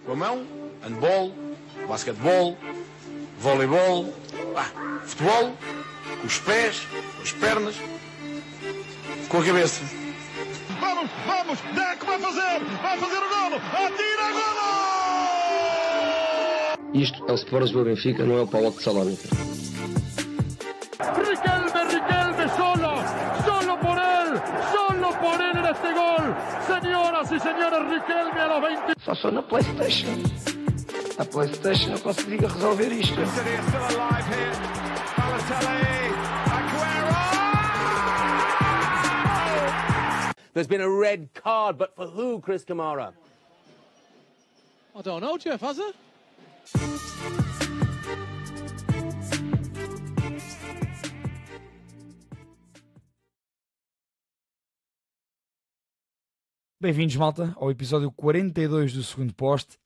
Com a mão, handball, basquetebol, voleibol, futebol, com os pés, com as pernas, com a cabeça. Vamos, Deco vai fazer o golo, atira, golo! Isto é o Sport Lisboa Benfica, não é o Paulo de Salónica. Riquelme, solo por él en este gol. Señoras y señores, Riquelme a los 20. Só sou na PlayStation. A PlayStation não consigo resolver isto. There's been a red card, but for who, Chris Kamara? I don't know, Jeff, has it? Bem-vindos, malta, ao episódio 42 do Segundo Poste.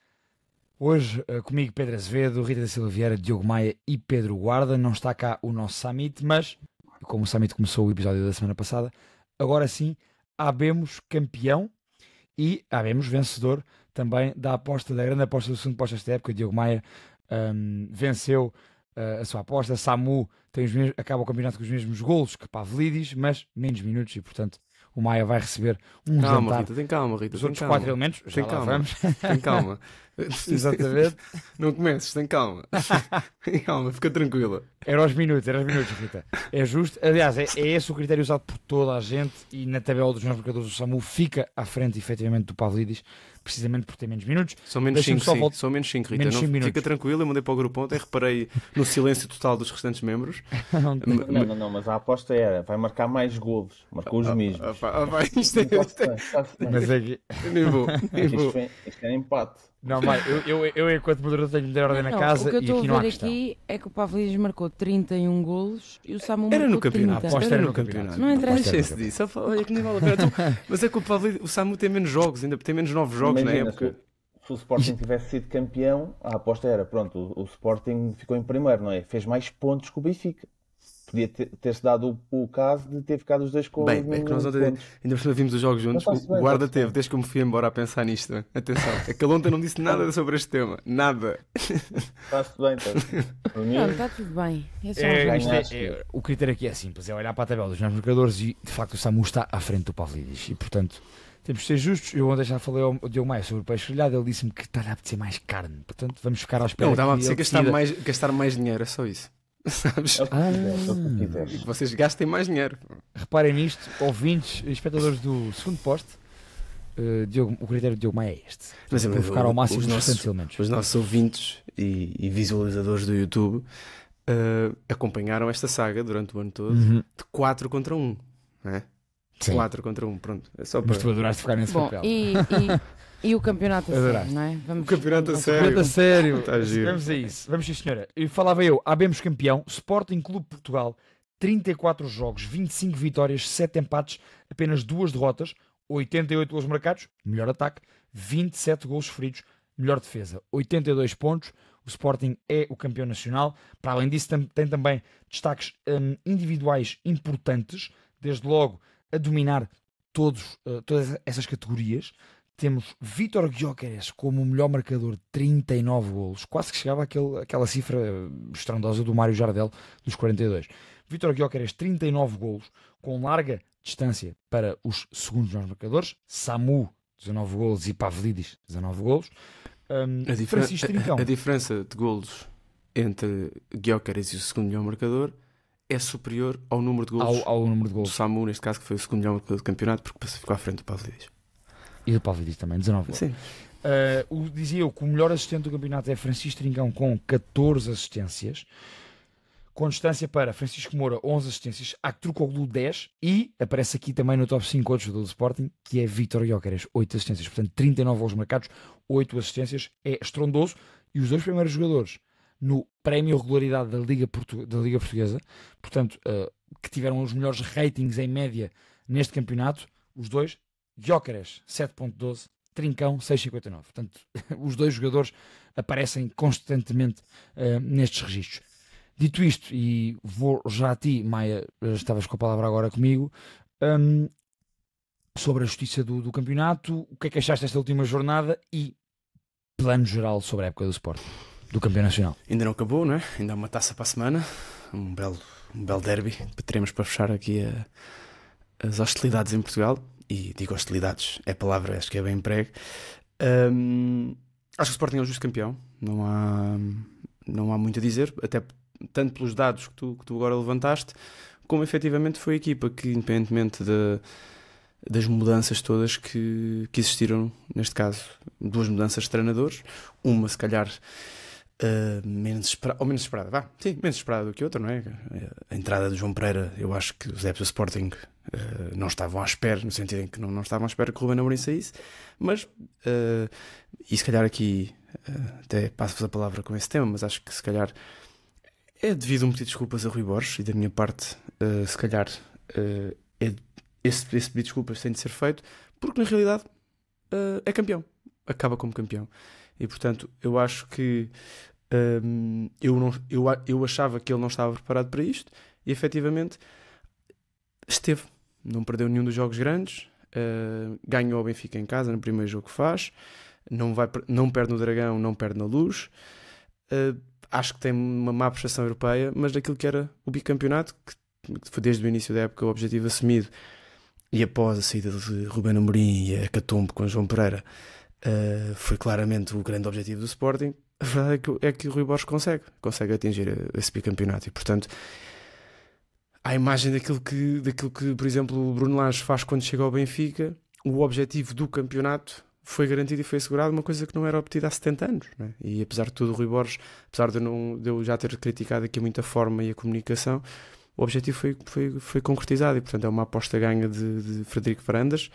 Hoje, comigo Pedro Azevedo, Rita da Silva Vieira, Diogo Maia e Pedro Guarda. Não está cá o nosso Summit, mas, como o Summit começou o episódio da semana passada, agora sim, habemos campeão e habemos vencedor também da grande aposta do Segundo Poste esta época. Diogo Maia venceu a sua aposta. Samu acaba o campeonato com os mesmos golos que Pavlidis, mas menos minutos e, portanto, o Maia vai receber calma, jantar. Rita, tem calma, Rita. Os outros 4 elementos, já lá vamos. Tem calma. Exatamente. Não comeces, tem calma. Tem calma, fica tranquila. Era aos minutos, Rita. É justo. Aliás, é esse o critério usado por toda a gente e na tabela dos marcadores o Samu fica à frente, efetivamente, do Pavlidis, precisamente por ter menos minutos. São menos 5, são menos 5, Rita. Menos 5 fica tranquila, eu mandei para o grupo ontem, reparei no silêncio total dos restantes membros. Não, mas a aposta era, vai marcar mais golos, marcou os mesmos. Isto é... Mas é que... Nem vou. Isto é empate. Não, vai, eu enquanto moderador tenho de dar ordem na casa e aqui não há questão. O que eu estou a ver aqui é que o Pavlidis marcou 31 golos e o Samu marcou 30. Era no campeonato. A aposta era no campeonato. Não interessa. Deixa-se disso. Olha que nem vale a pena. Então, mas é que o Samu tem menos jogos, ainda tem menos 9 jogos na época. Se o Sporting tivesse sido campeão, a aposta era, pronto, o Sporting ficou em primeiro, não é? Fez mais pontos que o Benfica. Podia ter-se dado o caso de ter ficado os dois com bem, é que nós ontem, ainda por cima vimos os jogos juntos. O Guarda teve, desde que eu me fui embora a pensar nisto. Atenção, é que ele ontem não disse nada sobre este tema. Nada. Está-se bem, então. Não, está tudo bem. É só o critério aqui é simples, é olhar para a tabela dos meus marcadores e, de facto, o Samu está à frente do Pavlidis. E, portanto, temos de ser justos. Eu ontem já falei ao Diogo Maia sobre o peixe grelhado, ele disse-me que está a apetecer mais carne. Portanto, vamos ficar à espera. Não, estava a dizer gastar mais dinheiro, é só isso. Sabes? E que vocês gastem mais dinheiro. Reparem nisto, ouvintes e espectadores do Segundo Poste, o critério de Diogo Maia é este. Mas vou focar ao máximo nos restantes elementos. Os nossos ouvintes e visualizadores do YouTube acompanharam esta saga durante o ano todo de 4 contra 1, não é? 4 contra 1, pronto. É só para... Mas tu adoraste ficar nesse papel. E o campeonato a sério, não é? O campeonato a sério. Campeonato a sério. Tá giro. Vamos a isso. Vamos sim, senhora. Falava eu, habemos campeão, Sporting Clube Portugal, 34 jogos, 25 vitórias, 7 empates, apenas 2 derrotas, 88 golos marcados, melhor ataque, 27 golos sofridos, melhor defesa, 82 pontos. O Sporting é o campeão nacional. Para além disso, tem também destaques individuais importantes, desde logo a dominar todas essas categorias. Temos Vítor Gyökeres como o melhor marcador, 39 golos, quase que chegava àquela cifra estrondosa do Mário Jardel dos 42. Vítor Gyökeres, 39 golos, com larga distância para os segundos melhores marcadores, Samu, 19 golos, e Pavlidis, 19 golos. Francisco Trincão. A diferença de golos entre Gyökeres e o segundo melhor marcador é superior ao número de golos, ao número de golos do Samu, neste caso, que foi o segundo melhor marcador do campeonato, porque ficou à frente do Pavlidis. E do Pavlidis também, 19 gols. Sim. Dizia eu que o melhor assistente do campeonato é Francisco Trincão, com 14 assistências. Com distância para Francisco Moura, 11 assistências. Aktürkoğlu, 10. E aparece aqui também no top 5 outros do Sporting, que é Vítor Gyökeres, 8 assistências. Portanto, 39 gols marcados, 8 assistências. É estrondoso. E os dois primeiros jogadores no prémio regularidade da Liga Portuguesa, portanto, que tiveram os melhores ratings em média neste campeonato, os dois, Gyökeres 7.12, Trincão 6.59. Portanto, os dois jogadores aparecem constantemente nestes registros. Dito isto, e vou já a ti, Maia, estavas com a palavra agora comigo, sobre a justiça do campeonato, o que é que achaste desta última jornada e plano geral sobre a época do Sporting, do campeão nacional? Ainda não acabou, não é? Ainda há uma taça para a semana, um belo derby que teremos para fechar aqui as hostilidades em Portugal. E digo hostilidades, é a palavra, acho que é bem emprego. Acho que o Sporting é o justo campeão, não há muito a dizer, até tanto pelos dados que tu agora levantaste, como efetivamente foi a equipa que, independentemente das mudanças todas que existiram, neste caso, 2 mudanças de treinadores, uma se calhar menos esperada, menos esperada do que outra, não é? A entrada de João Pereira, eu acho que os adeptos do Sporting não estavam à espera, no sentido em que não estavam à espera que o Ruben Amorim saísse, mas, e se calhar aqui, até passo-vos a palavra com esse tema, mas acho que se calhar é devido a um pedido de desculpas a Rui Borges, e da minha parte, se calhar, esse pedido de desculpas tem de ser feito, porque na realidade é campeão, acaba como campeão. E portanto, eu acho que eu achava que ele não estava preparado para isto, e efetivamente esteve. Não perdeu nenhum dos jogos grandes, ganhou o Benfica em casa no primeiro jogo que faz, não perde no Dragão, não perde na Luz. Acho que tem uma má prestação europeia, mas daquilo que era o bicampeonato, que foi desde o início da época o objetivo assumido, e após a saída de Ruben Amorim e a hecatombe com João Pereira, foi claramente o grande objetivo do Sporting. A verdade é que o Rui Borges consegue atingir esse bicampeonato, e portanto, à imagem daquilo que, por exemplo, o Bruno Lage faz quando chega ao Benfica, o objetivo do campeonato foi garantido e foi assegurado, uma coisa que não era obtida há 70 anos, não é? E apesar de tudo, o Rui Borges, apesar de eu já ter criticado aqui muito a forma e a comunicação, o objetivo foi concretizado, e portanto é uma aposta ganha de Frederico Varandas.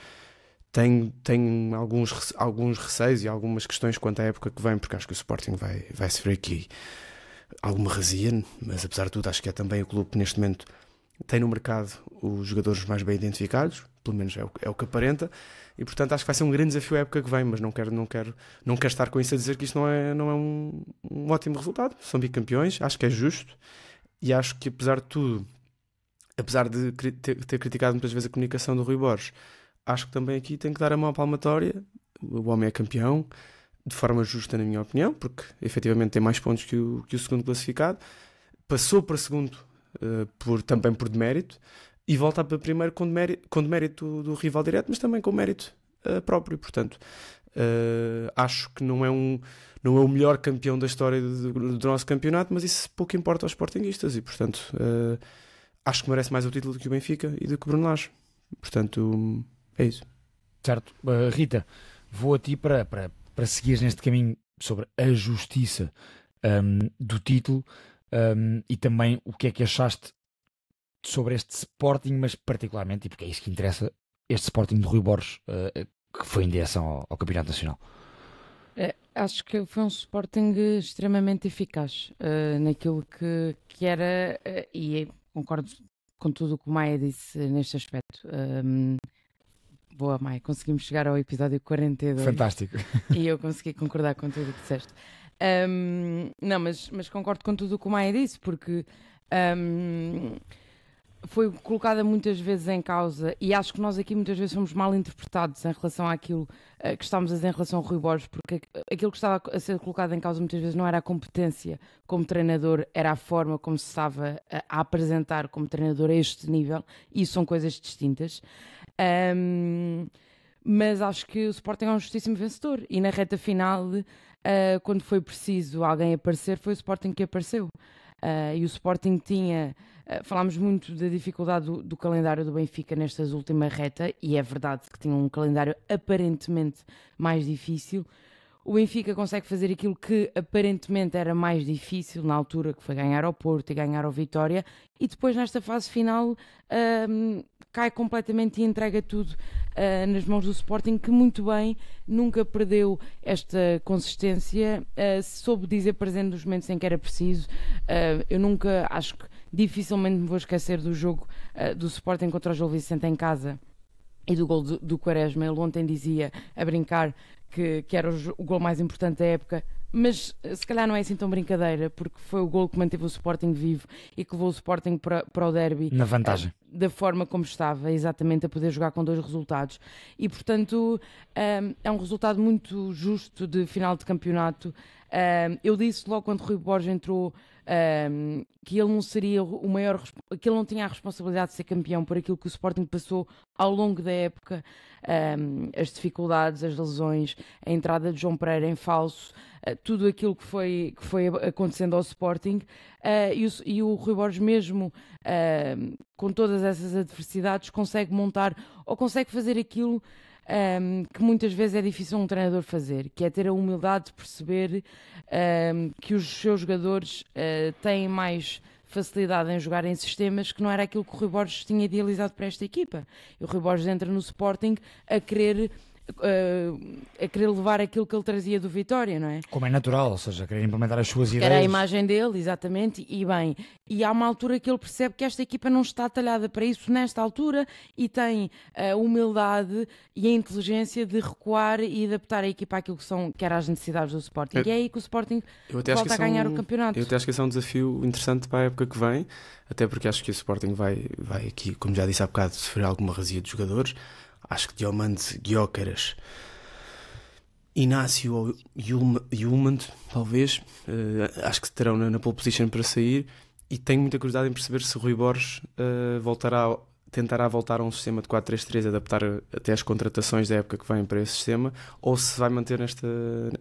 Tem alguns receios e algumas questões quanto à época que vem, porque acho que o Sporting vai sofrer aqui alguma razia, mas apesar de tudo acho que é também o clube que neste momento tem no mercado os jogadores mais bem identificados, pelo menos é o que aparenta, e portanto acho que vai ser um grande desafio a época que vem, mas não quero estar com isso a dizer que isto não é um ótimo resultado. São bicampeões, acho que é justo, e acho que apesar de tudo, apesar de ter criticado muitas vezes a comunicação do Rui Borges, acho que também aqui tem que dar a mão à palmatória. O homem é campeão, de forma justa na minha opinião, porque efetivamente tem mais pontos que o segundo classificado, passou para segundo também por demérito, e volta para primeiro com demérito do rival direto, mas também com mérito próprio. Portanto, acho que não é o melhor campeão da história do nosso campeonato, mas isso pouco importa aos sportinguistas, e portanto acho que merece mais o título do que o Benfica e do que o Bruno Lage. Portanto, é isso. Certo. Rita, vou a ti para seguires neste caminho sobre a justiça do título, e também o que é que achaste sobre este Sporting, mas particularmente, e porque é isso que interessa, este Sporting de Rui Borges, que foi em direção ao Campeonato Nacional. Acho que foi um Sporting extremamente eficaz naquilo que era, e concordo com tudo o que o Maia disse neste aspecto. Boa, Maia, conseguimos chegar ao episódio 42. Fantástico. E eu consegui concordar com tudo o que disseste. Não, mas concordo com tudo o que o Maia disse, porque foi colocada muitas vezes em causa, e acho que nós aqui muitas vezes somos mal interpretados em relação àquilo que estamos a dizer em relação ao Rui Borges, porque aquilo que estava a ser colocado em causa muitas vezes não era a competência como treinador, era a forma como se estava a apresentar como treinador a este nível, e isso são coisas distintas. Mas acho que o Sporting é um justíssimo vencedor, e na reta final, quando foi preciso alguém aparecer, foi o Sporting que apareceu. E o Sporting tinha... falámos muito da dificuldade do calendário do Benfica nestas últimas reta, e é verdade que tinha um calendário aparentemente mais difícil. O Benfica consegue fazer aquilo que aparentemente era mais difícil na altura, que foi ganhar ao Porto e ganhar ao Vitória, e depois nesta fase final cai completamente e entrega tudo nas mãos do Sporting, que muito bem nunca perdeu esta consistência, soube dizer presente nos momentos em que era preciso. Eu nunca, acho que dificilmente me vou esquecer do jogo do Sporting contra o Gil Vicente em casa e do gol do Quaresma. Ele ontem dizia, a brincar, que era o gol mais importante da época, mas se calhar não é assim tão brincadeira, porque foi o gol que manteve o Sporting vivo e que levou o Sporting para o derby na vantagem, da forma como estava, exatamente, a poder jogar com 2 resultados. E portanto é um resultado muito justo de final de campeonato. Eu disse logo quando Rui Borges entrou que ele não seria o maior, que ele não tinha a responsabilidade de ser campeão por aquilo que o Sporting passou ao longo da época, as dificuldades, as lesões, a entrada de João Pereira em falso, tudo aquilo que foi acontecendo ao Sporting, e o Rui Borges mesmo com todas essas adversidades consegue montar ou consegue fazer aquilo que muitas vezes é difícil um treinador fazer, que é ter a humildade de perceber que os seus jogadores têm mais facilidade em jogar em sistemas que não era aquilo que o Rui Borges tinha idealizado para esta equipa. E o Rui Borges entra no Sporting a querer levar aquilo que ele trazia do Vitória, não é? como é natural, ou seja, querer implementar as suas Que ideias. era a imagem dele, exatamente, e há uma altura que ele percebe que esta equipa não está talhada para isso nesta altura e tem a humildade e a inteligência de recuar e adaptar a equipa àquilo que eram as necessidades do Sporting. E é aí que o Sporting volta a ganhar o campeonato. Eu até acho que esse é um desafio interessante para a época que vem, até porque acho que o Sporting vai aqui, como já disse há bocado, sofrer alguma razia de jogadores. Acho que Diomande, Gyökeres, Inácio ou Yulmand, talvez, acho que terão na pole position para sair, e tenho muita curiosidade em perceber se Rui Borges tentará voltar a um sistema de 4-3-3, adaptar até as contratações da época que vem para esse sistema, ou se vai manter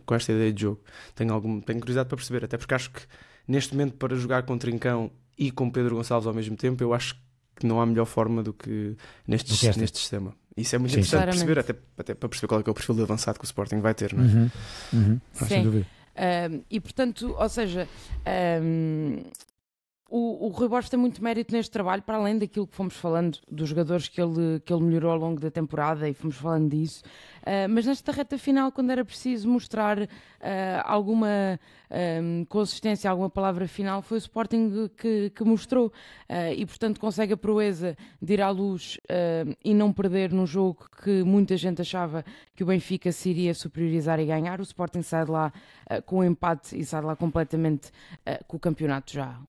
com esta ideia de jogo. Tenho curiosidade para perceber, até porque acho que neste momento, para jogar com Trincão e com Pedro Gonçalves ao mesmo tempo, eu acho que não há melhor forma do que neste sistema. Isso é muito interessante perceber, até para perceber qual é que é o perfil de avançado que o Sporting vai ter, não é? Sem dúvida. E portanto, ou seja, o Rui Borges tem muito mérito neste trabalho, para além daquilo que fomos falando dos jogadores que ele melhorou ao longo da temporada, e fomos falando disso, mas nesta reta final, quando era preciso mostrar alguma consistência, alguma palavra final, foi o Sporting que mostrou, e portanto consegue a proeza de ir à luz e não perder num jogo que muita gente achava que o Benfica se iria superiorizar e ganhar. O Sporting sai de lá com o empate e sai de lá completamente com o campeonato já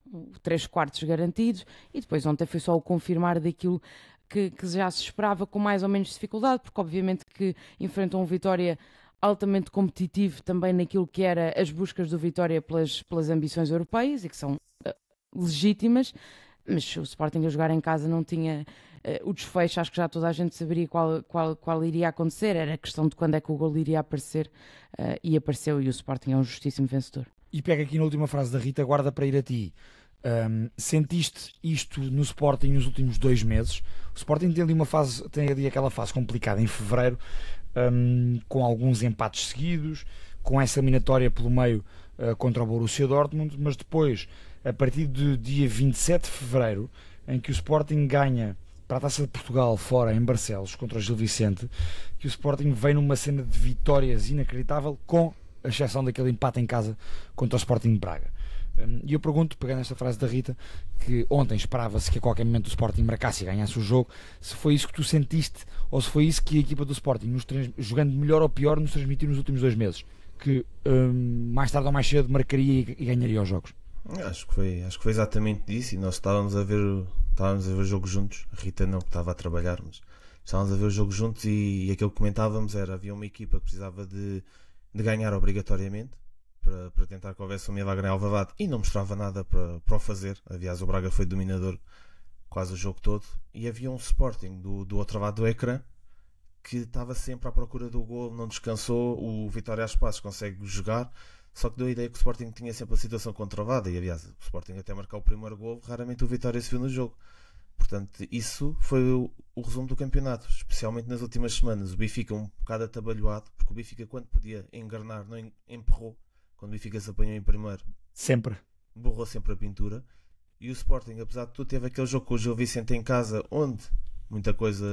3/4 garantidos, e depois ontem foi só o confirmar daquilo que já se esperava, com mais ou menos dificuldade, porque obviamente que enfrentam um Vitória altamente competitivo também naquilo que era as buscas do Vitória pelas ambições europeias, e que são legítimas, mas o Sporting a jogar em casa não tinha o desfecho. Acho que já toda a gente saberia qual iria acontecer, era questão de quando é que o gol iria aparecer, e apareceu, e o Sporting é um justíssimo vencedor. E pega aqui na última frase da Rita, guarda para ir a ti. Sentiste isto no Sporting nos últimos 2 meses? O Sporting tem ali aquela fase complicada em fevereiro, com alguns empates seguidos, com essa eliminatória pelo meio contra o Borussia Dortmund, mas depois, a partir do dia 27 de fevereiro, em que o Sporting ganha para a Taça de Portugal fora em Barcelos contra o Gil Vicente, que o Sporting vem numa cena de vitórias inacreditável, com a exceção daquele empate em casa contra o Sporting de Braga. E eu pergunto, pegando esta frase da Rita, que ontem esperava-se que a qualquer momento o Sporting marcasse e ganhasse o jogo, se foi isso que tu sentiste, ou se foi isso que a equipa do Sporting, jogando melhor ou pior, nos transmitiu nos últimos 2 meses, que mais tarde ou mais cedo marcaria e ganharia os jogos. Acho que foi exatamente isso, e nós estávamos a ver o jogo juntos. A Rita não, que estava a trabalhar, mas estávamos a ver o jogo juntos, e aquilo que comentávamos era: havia uma equipa que precisava de ganhar obrigatoriamente para tentar que houvesse um milagre em Alvalade, e não mostrava nada para o fazer. Aliás, o Braga foi dominador quase o jogo todo, e havia um Sporting do outro lado do ecrã que estava sempre à procura do gol, não descansou. O Vitória às passos consegue jogar, só que deu a ideia que o Sporting tinha sempre a situação controlada, e aliás, o Sporting até marcar o primeiro gol, raramente o Vitória se viu no jogo. Portanto, isso foi o resumo do campeonato, especialmente nas últimas semanas. O Benfica um bocado atabalhoado, porque o Benfica, quando podia engarnar, não emperrou. Quando o Benfica se apanhou em primeiro, borrou sempre a pintura. E o Sporting, apesar de tudo, teve aquele jogo com o Gil Vicente em casa, onde muita coisa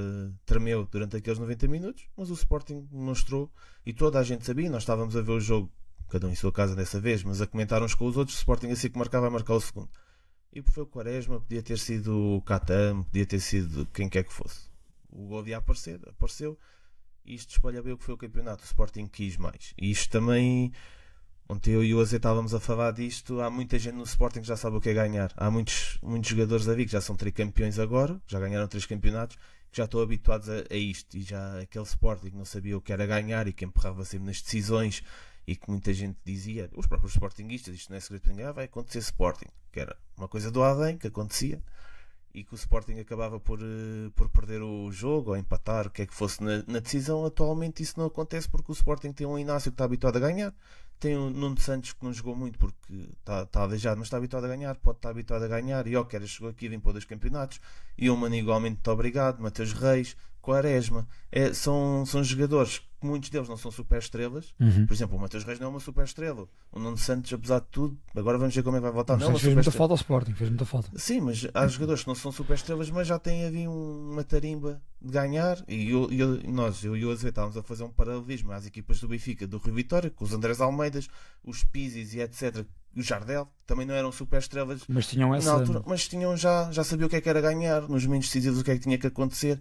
tremeu durante aqueles 90 minutos, mas o Sporting mostrou, e toda a gente sabia. Nós estávamos a ver o jogo, cada um em sua casa dessa vez, mas a comentar uns com os outros. O Sporting, assim que marcava, vai marcar o segundo. E foi o Quaresma, podia ter sido o Catam, podia ter sido quem quer que fosse. O gol ia apareceu, e isto espalha bem o que foi o campeonato. O Sporting quis mais, e isto também Ontem eu e o Aze estávamos a falar disto. Há muita gente no Sporting que já sabe o que é ganhar. Há muitos jogadores da Vic que já são tricampeões agora, já ganharam 3 campeonatos, que já estão habituados a isto. E já aquele Sporting que não sabia o que era ganhar e que empurrava sempre nas decisões, e que muita gente dizia, os próprios Sportingistas, isto não é segredo para ninguém, vai acontecer Sporting, que era uma coisa do além que acontecia, e que o Sporting acabava por perder o jogo ou empatar, o que é que fosse na decisão. Atualmente isso não acontece, porque o Sporting tem um Inácio que está habituado a ganhar, tem o Nuno Santos que não jogou muito porque está aleijado, mas está habituado a ganhar, pode estar habituado a ganhar. E Jóqueres chegou aqui e limpou 2 campeonatos, e o Mano igualmente muito obrigado, Mateus Reis, Quaresma, são jogadores que muitos deles não são super estrelas. Por exemplo, o Mateus Reis não é uma super estrela, o Nuno Santos, apesar de tudo, agora vamos ver como é que vai voltar, não é uma fez super muita estrela. falta ao Sporting, fez muita falta. Sim, mas há jogadores que não são super estrelas, mas já têm ali uma tarimba de ganhar. E eu e o Azevedo estávamos a fazer um paralelismo às equipas do Benfica, do Rio Vitória, com os Andrés Almeidas, os Pizzi e etc. O Jardel também não eram super estrelas, mas tinham essa... na altura, mas tinham já sabia o que é que era ganhar, nos momentos decisivos o que é que tinha que acontecer,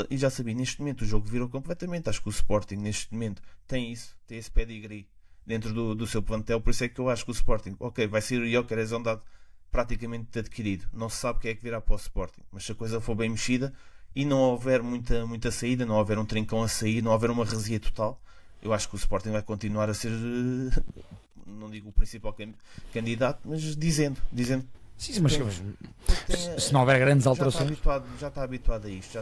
e já sabia. Neste momento o jogo virou completamente. Acho que o Sporting neste momento tem esse pedigree dentro do seu plantel. Por isso é que eu acho que o Sporting, ok, vai ser o Jóqueres, é um dado praticamente adquirido, não se sabe quem é que virá para o Sporting, mas se a coisa for bem mexida e não houver muita saída, não houver um trincão a sair, não houver uma resia total, eu acho que o Sporting vai continuar a ser, não digo o principal candidato, mas dizendo. Sim, mas se não houver grandes alterações, já está habituado a isto,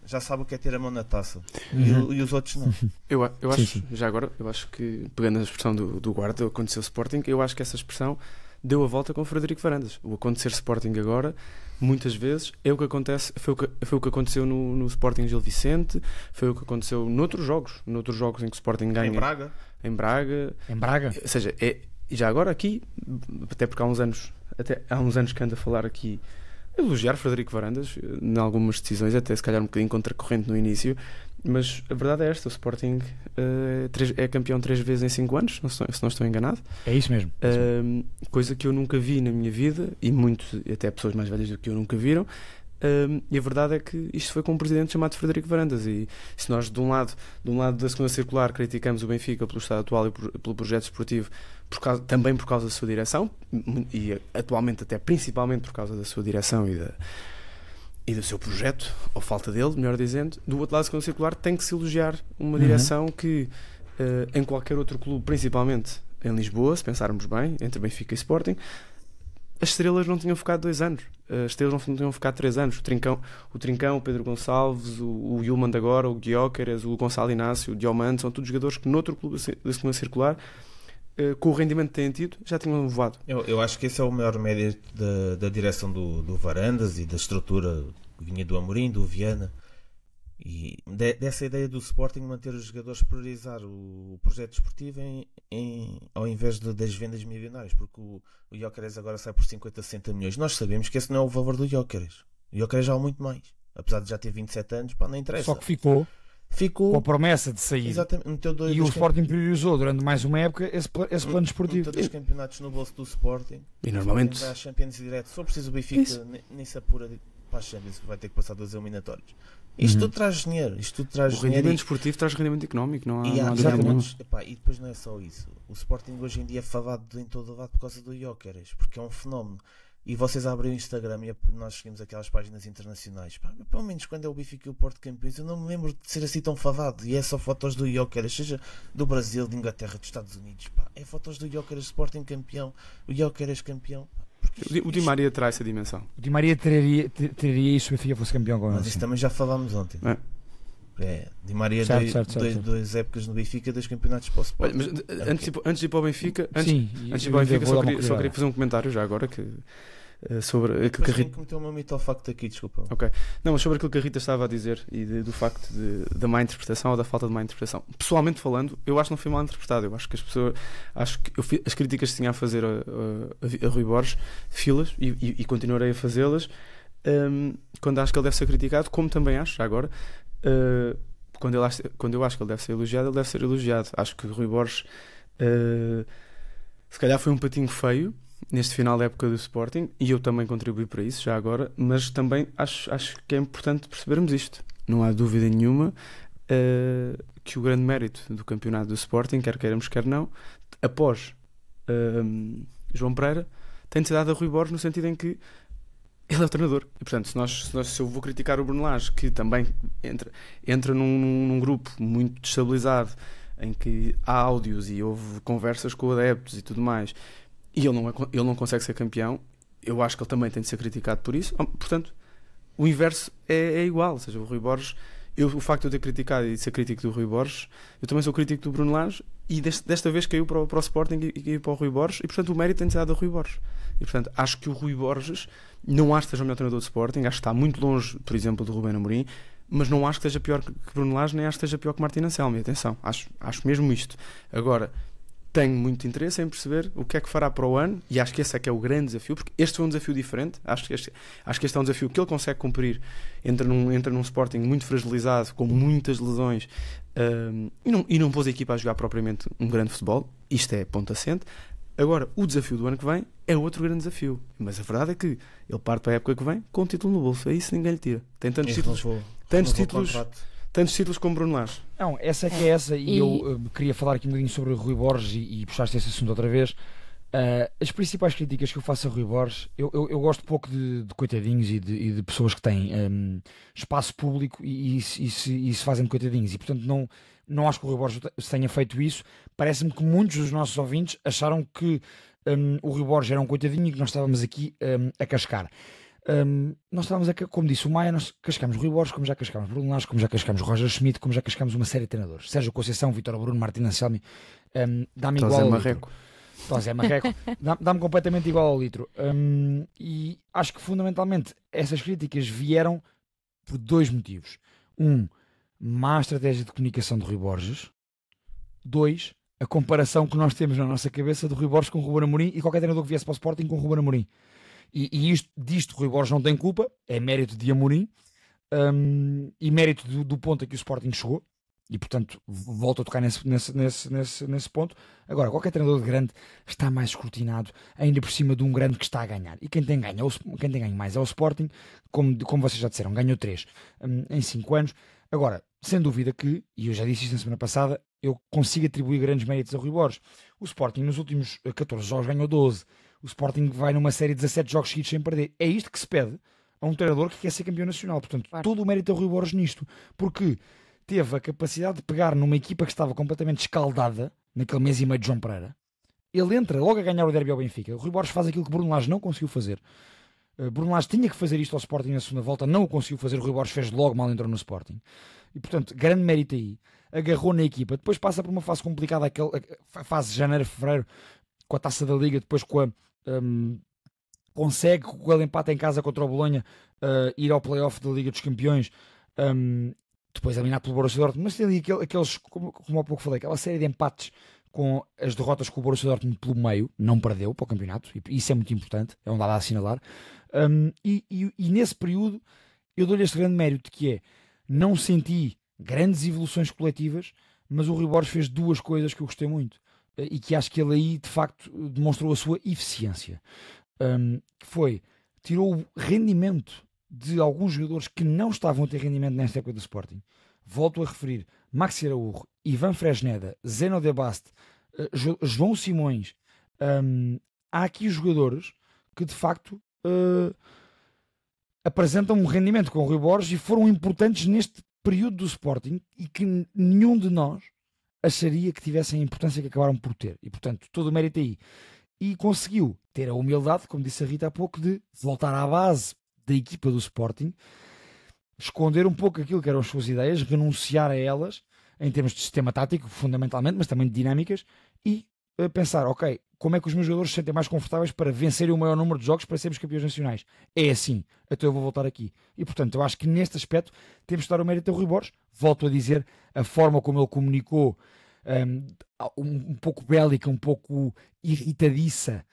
já sabe o que é ter a mão na taça. E os outros não. Eu acho, sim. Já agora, eu acho que, pegando a expressão do guarda, aconteceu Sporting, eu acho que essa expressão deu a volta com o Frederico Varandas. O acontecer Sporting agora, muitas vezes, é o que acontece, foi o que aconteceu no Sporting Gil Vicente, foi o que aconteceu noutros jogos em que o Sporting ganha. Em Braga. Ou seja, e já agora aqui, até porque há uns anos que ando a falar aqui, elogiar Frederico Varandas em algumas decisões, até se calhar um bocadinho contracorrente no início, mas a verdade é esta: o Sporting é campeão 3 vezes em 5 anos, se não estou enganado. É isso mesmo. Coisa que eu nunca vi na minha vida, e até pessoas mais velhas do que eu nunca viram. E a verdade é que isto foi com um presidente chamado Frederico Varandas. E se nós de um lado da segunda circular criticamos o Benfica pelo estado atual e pelo projeto esportivo, também por causa da sua direção, e atualmente até principalmente por causa da sua direção e do seu projeto, ou falta dele, melhor dizendo, do outro lado da segunda circular tem que se elogiar uma direção que em qualquer outro clube, principalmente em Lisboa, se pensarmos bem, entre Benfica e Sporting, as estrelas não tinham ficado 2 anos, as estrelas não tinham ficado 3 anos. O Trincão, o Pedro Gonçalves, o Yulman de agora, o Gyökeres, o Gonçalo Inácio, o Diomande, são todos jogadores que noutro clube da segunda circular, com o rendimento que têm tido, já tinham voado. Eu acho que esse é o maior mérito da direção do Varandas e da estrutura que vinha do Amorim, do Viana, e dessa ideia do Sporting manter os jogadores, priorizar o projeto esportivo ao invés das vendas milionárias, porque o Jóqueres agora sai por 50, 60 milhões. Nós sabemos que esse não é o valor do Jóqueres. O Jóqueres já há muito mais, apesar de já ter 27 anos, não interessa. Só que ficou com a promessa de sair. Exatamente. E o Sporting priorizou durante mais uma época esse plano esportivo. Meteu 2 campeonatos no bolso do Sporting, e normalmente a Champions direto. Se for preciso o Benfica nem se apura para a Champions, vai ter que passar 2 eliminatórios. Isto tudo traz dinheiro. O rendimento esportivo traz rendimento económico, não há e depois não é só isso. O Sporting hoje em dia é falado em todo o lado por causa do Jóqueres, porque é um fenómeno. E vocês abrem o Instagram e nós seguimos aquelas páginas internacionais. Pelo menos quando é o Benfica e o Porto campeões, eu não me lembro de ser assim tão falado. E é só fotos do Jóqueres, seja do Brasil, de Inglaterra, dos Estados Unidos. É fotos do Jóqueres, Sporting campeão, o Jóqueres campeão. O Di Maria terá essa dimensão. O Di Maria teria isso se o Benfica fosse campeão com ele. Mas isso também já falámos ontem. Di Maria, dois épocas no Benfica, 2 campeonatos para o Sporting. Mas antes de ir para o Benfica, só queria fazer um comentário já agora sobre aquilo que a Rita... cometeu uma mito ao facto aqui, desculpa. Ok. Não, mas sobre aquilo que a Rita estava a dizer e do facto da má interpretação ou da falta de má interpretação. Pessoalmente falando, eu acho que não foi mal interpretado. Eu acho que as críticas que tinha a fazer a Rui Borges, filas, e continuarei a fazê-las, quando acho que ele deve ser criticado, como também acho, já agora, quando eu acho que ele deve ser elogiado, ele deve ser elogiado. Acho que o Rui Borges se calhar foi um patinho feio neste final da época do Sporting, e eu também contribuí para isso já agora, mas também acho que é importante percebermos isto. Não há dúvida nenhuma que o grande mérito do campeonato do Sporting, quer queiramos quer não, após João Pereira tem de ser dado a Rui Borges, no sentido em que ele é o treinador. E, portanto, se eu vou criticar o Bruno Lage, que também entra num grupo muito destabilizado, em que há áudios e houve conversas com adeptos e tudo mais, e ele não consegue ser campeão, eu acho que ele também tem de ser criticado por isso. Portanto, o inverso é igual. Ou seja, o Rui Borges, o facto de eu ter criticado e de ser crítico do Rui Borges, eu também sou crítico do Bruno Lage, e desta vez caiu para o Sporting e caiu para o Rui Borges, e portanto o mérito tem de ser dado ao Rui Borges. E portanto acho que o Rui Borges, não acho que seja o melhor treinador do Sporting, acho que está muito longe, por exemplo, do Ruben Amorim, mas não acho que esteja pior que Bruno Lage, nem acho que esteja pior que Martin Anselmi. Atenção, acho mesmo isto. Agora, tenho muito interesse em perceber o que é que fará para o ano, e acho que esse é que é o grande desafio, porque este foi um desafio diferente. Acho que este é um desafio que ele consegue cumprir. Entra num Sporting muito fragilizado, com muitas lesões, e não pôs a equipa a jogar propriamente um grande futebol. Isto é ponto assente. Agora, o desafio do ano que vem é outro grande desafio, mas a verdade é que ele parte para a época que vem com um título no bolso. É isso, ninguém lhe tira. Tem tantos títulos como Bruno Lage. Não, essa é que é essa. E eu queria falar aqui um bocadinho sobre o Rui Borges e puxaste esse assunto outra vez. As principais críticas que eu faço a Rui Borges, eu gosto pouco de coitadinhos e de pessoas que têm espaço público e se fazem de coitadinhos, e portanto não acho que o Rui Borges tenha feito isso. Parece-me que muitos dos nossos ouvintes acharam que o Rui Borges era um coitadinho e que nós estávamos aqui a cascar. Nós estávamos como disse o Maia, nós cascamos Rui Borges, como já cascámos Bruno Lage, como já cascámos Roger Schmidt, como já cascámos uma série de treinadores, Sérgio Conceição, Vítor Bruno, Martin Anselmi. Dá-me igual ao litro. Zé Marreco. Dá-me completamente igual ao litro. E acho que fundamentalmente essas críticas vieram por dois motivos. Má estratégia de comunicação de Rui Borges. 2, a comparação que nós temos na nossa cabeça de Rui Borges com o Ruben Amorim, e qualquer treinador que viesse para o Sporting com o Ruben Amorim. E disto Rui Borges não tem culpa, é mérito de Amorim, e mérito do ponto a que o Sporting chegou, e portanto volto a tocar nesse ponto. Agora, qualquer treinador de grande está mais escrutinado, ainda por cima de um grande que está a ganhar, e quem tem ganho mais é o Sporting, como vocês já disseram, ganhou 3 em 5 anos. Agora, sem dúvida que, e eu já disse isto na semana passada, eu consigo atribuir grandes méritos a Rui Borges. O Sporting nos últimos 14 jogos ganhou 12. O Sporting vai numa série de 17 jogos seguidos sem perder. É isto que se pede a um treinador que quer ser campeão nacional. Portanto, todo o mérito a Rui Borges nisto. Porque teve a capacidade de pegar numa equipa que estava completamente escaldada, naquele mês e meio de João Pereira. Ele entra logo a ganhar o derby ao Benfica. O Rui Borges faz aquilo que Bruno Lage não conseguiu fazer. Bruno Lage tinha que fazer isto ao Sporting na segunda volta, não o conseguiu fazer. O Rui Borges fez logo, mal entrou no Sporting. E portanto, grande mérito aí. Agarrou na equipa. Depois passa por uma fase complicada, a fase de janeiro, fevereiro, com a Taça da Liga, depois com a... consegue, com ele empate em casa contra o Bolonha, ir ao play-off da Liga dos Campeões, depois eliminado pelo Borussia Dortmund. Mas tem ali aqueles, como há pouco falei, aquela série de empates com as derrotas com o Borussia Dortmund pelo meio, não perdeu para o campeonato, e isso é muito importante, é um dado a assinalar. E nesse período eu dou-lhe este grande mérito, que é, não senti grandes evoluções coletivas, mas o Rui Borges fez duas coisas que eu gostei muito, e que acho que ele aí de facto demonstrou a sua eficiência, que foi, tirou o rendimento de alguns jogadores que não estavam a ter rendimento nesta época do Sporting. Volto a referir Maxi Araújo, Ivan Fresneda, Zeno de Baste, João Simões. Há aqui jogadores que de facto apresentam um rendimento com o Rui Borges e foram importantes neste período do Sporting, e que nenhum de nós acharia que tivessem a importância que acabaram por ter. E portanto, todo o mérito aí. E conseguiu ter a humildade, como disse a Rita há pouco, de voltar à base da equipa do Sporting, esconder um pouco aquilo que eram as suas ideias, renunciar a elas em termos de sistema tático, fundamentalmente, mas também de dinâmicas, e pensar, ok, como é que os meus jogadores se sentem mais confortáveis para vencerem o maior número de jogos para sermos campeões nacionais? É assim, então eu vou voltar aqui. E portanto, eu acho que neste aspecto temos de dar o mérito ao Rui Borges. Volto a dizer, a forma como ele comunicou, um pouco bélica, um pouco irritadiça,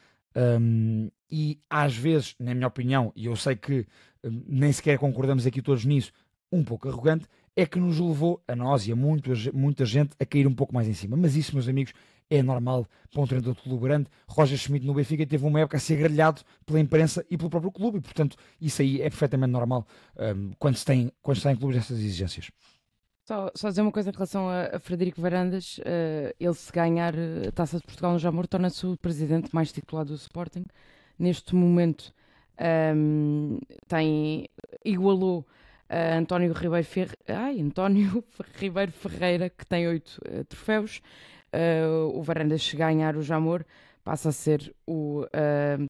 e às vezes, na minha opinião, e eu sei que nem sequer concordamos aqui todos nisso, um pouco arrogante, é que nos levou, a nós e a muita gente, a cair um pouco mais em cima. Mas isso, meus amigos, é normal para um treinador de clube grande. Roger Schmidt no Benfica teve uma época a ser grelhado pela imprensa e pelo próprio clube, e portanto isso aí é perfeitamente normal quando se está em clubes dessas exigências. Só dizer uma coisa em relação a Frederico Varandas. Ele, se ganhar a Taça de Portugal no Jamor, torna-se o presidente mais titulado do Sporting. Neste momento igualou António Ribeiro Ferreira, que tem 8 troféus. O Varandas, se ganhar o Jamor, passa a ser o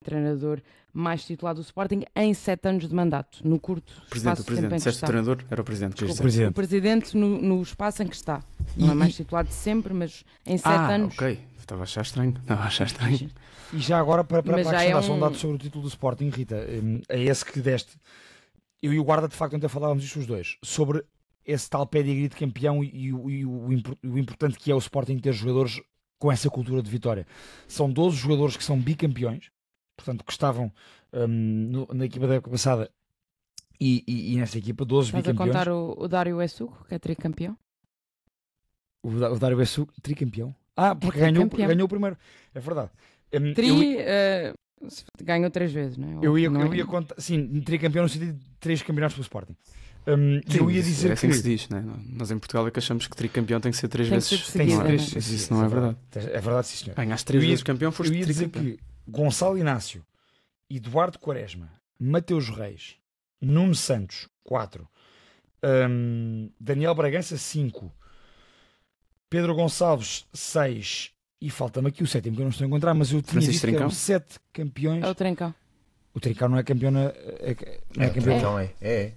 treinador mais titulado do Sporting em 7 anos de mandato, no curto espaço de tempo em que Se está. o treinador, era o presidente. O presidente no espaço em que está. Não é mais titulado de sempre, mas em 7 anos. Ok. Estava a achar estranho. E já agora, para acrescentar só um dado um... sobre o título do Sporting, Rita, é esse que deste. Eu e o Guarda, de facto, ontem falávamos isto os dois, sobre esse tal pedigree de campeão e o importante que é o Sporting ter jogadores com essa cultura de vitória. São 12 jogadores que são bicampeões, portanto, que estavam na equipa da época passada e nesta equipa, 12 Estás bicampeões. Estás a contar o Dário Essugo, que é tricampeão? O Dário Essugo, tricampeão? Porque ganhou o primeiro. É verdade. Ganhou 3 vezes, não é? Eu ia contar, sim, tricampeão no sentido de 3 campeonados pelo Sporting. Eu ia dizer é assim que se diz, né? Nós em Portugal é que achamos que tricampeão tem que ser 3 vezes. Mas isso não é verdade. É verdade, sim, senhor. Ganhaste 3 vezes campeão, foste Eu ia dizer tricampeão. que Gonçalo Inácio, Eduardo Quaresma, Mateus Reis, Nuno Santos, 4, Daniel Bragança, 5, Pedro Gonçalves, 6, e falta-me aqui o 7º que eu não estou a encontrar, mas eu tinha dito que eram 7 campeões. É o Trincão. O Trincão não é campeão não é campeão. É.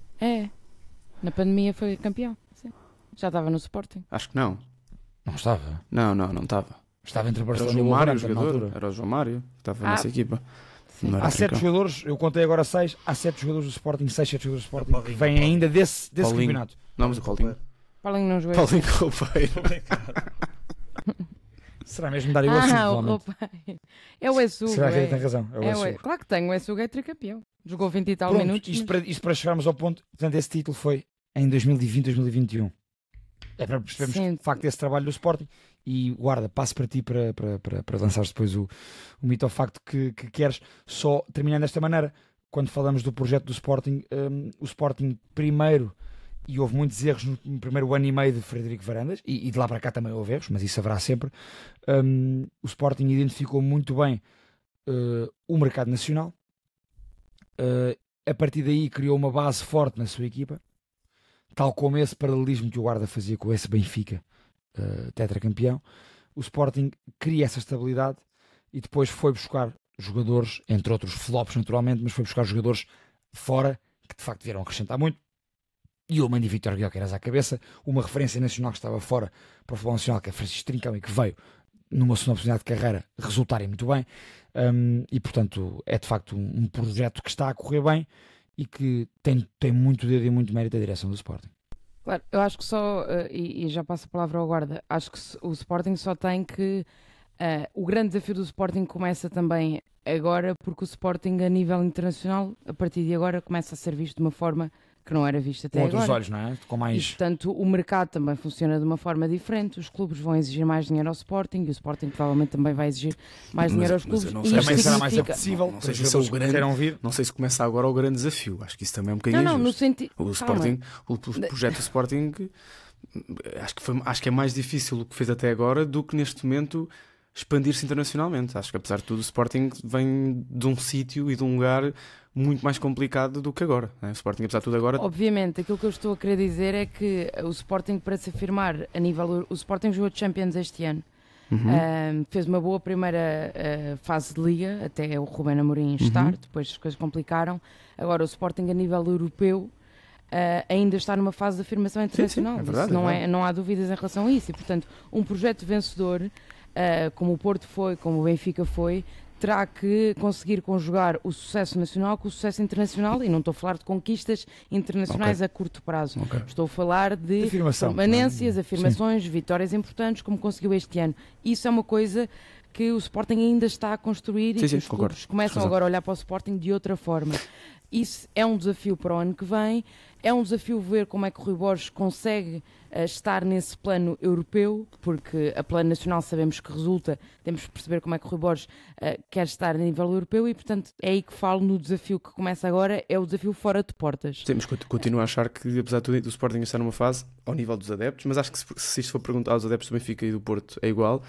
Na pandemia foi campeão. Sim. Já estava no Sporting. Acho que não. Não estava? Não estava. Estava entre o Era o Barcelona e João o Mário, o Wolverhampton, jogador. Era o João Mário, que estava nessa equipa. Há 7 jogadores, eu contei agora 6, há 7 jogadores do Sporting, 6, 7 jogadores do Sporting que vêm ainda desse campeonato. Não, mas o Paulinho. Paulinho não jogou. Paulinho Roupeiro. Será mesmo dar o Essugo? É o Essugo. Será que ele tem razão? É o Essugo. Claro que tem, o Essugo é tricampeão. Jogou 20 e tal Pronto, minutos. Isto para chegarmos ao ponto, portanto, esse título foi em 2020, 2021. É para percebermos de facto esse trabalho do Sporting. E Guarda, passo para ti para lançares depois o mito ao facto que queres. Só terminando desta maneira, quando falamos do projeto do Sporting, o Sporting primeiro, e houve muitos erros no primeiro ano e meio de Frederico Varandas, e de lá para cá também houve erros, mas isso haverá sempre. O Sporting identificou muito bem o mercado nacional. A partir daí criou uma base forte na sua equipa, tal como esse paralelismo que o Guarda fazia com esse Benfica tetracampeão. O Sporting cria essa estabilidade e depois foi buscar jogadores, entre outros flops naturalmente, mas foi buscar jogadores fora que de facto vieram acrescentar muito. E o Mandi Vítor Guilherme à cabeça, uma referência nacional que estava fora para o futebol nacional, que é Francisco Trincão, e que veio numa segunda oportunidade de carreira resultarem muito bem. E portanto é de facto um projeto que está a correr bem e que tem muito dedo e muito mérito da direção do Sporting. Claro, eu acho que só, e já passo a palavra ao Guarda, acho que o Sporting só tem que... o grande desafio do Sporting começa também agora, porque o Sporting a nível internacional, a partir de agora, começa a ser visto de uma forma que não era vista até agora. Com outros olhos, não é? Com mais... E, portanto, o mercado também funciona de uma forma diferente, os clubes vão exigir mais dinheiro ao Sporting e o Sporting provavelmente também vai exigir mais dinheiro aos clubes. Também será mais apetecível. Não sei se o grande, não sei se começa agora o grande desafio. Acho que isso também é um bocadinho injusto. No sentido... O Sporting, o projeto do Sporting, acho que é mais difícil o que fez até agora do que neste momento expandir-se internacionalmente. Acho que apesar de tudo o Sporting vem de um sítio e de um lugar muito mais complicado do que agora, né? O Sporting apesar de tudo agora... Obviamente, aquilo que eu estou a querer dizer é que o Sporting, para se afirmar a nível... O Sporting jogou de Champions este ano. Fez uma boa primeira fase de Liga, até o Rubén Amorim estar, depois as coisas complicaram. Agora o Sporting a nível europeu ainda está numa fase de afirmação internacional. Sim, é verdade, não há dúvidas em relação a isso. E portanto, um projeto vencedor, como o Porto foi, como o Benfica foi, terá que conseguir conjugar o sucesso nacional com o sucesso internacional, e não estou a falar de conquistas internacionais a curto prazo. Estou a falar de permanências, afirmações, vitórias importantes, como conseguiu este ano. Isso é uma coisa que o Sporting ainda está a construir e que os clubes começam agora a olhar para o Sporting de outra forma. isso é um desafio para o ano que vem, é um desafio ver como é que o Rui Borges consegue estar nesse plano europeu, porque a plano nacional sabemos que resulta, temos que perceber como é que o Rui Borges quer estar a nível europeu e, portanto, é aí que falo no desafio que começa agora, é o desafio fora de portas. Sim, mas continuo a achar que, apesar de tudo, do Sporting estar numa fase ao nível dos adeptos, mas acho que se isto for perguntar aos adeptos do Benfica e do Porto é igual,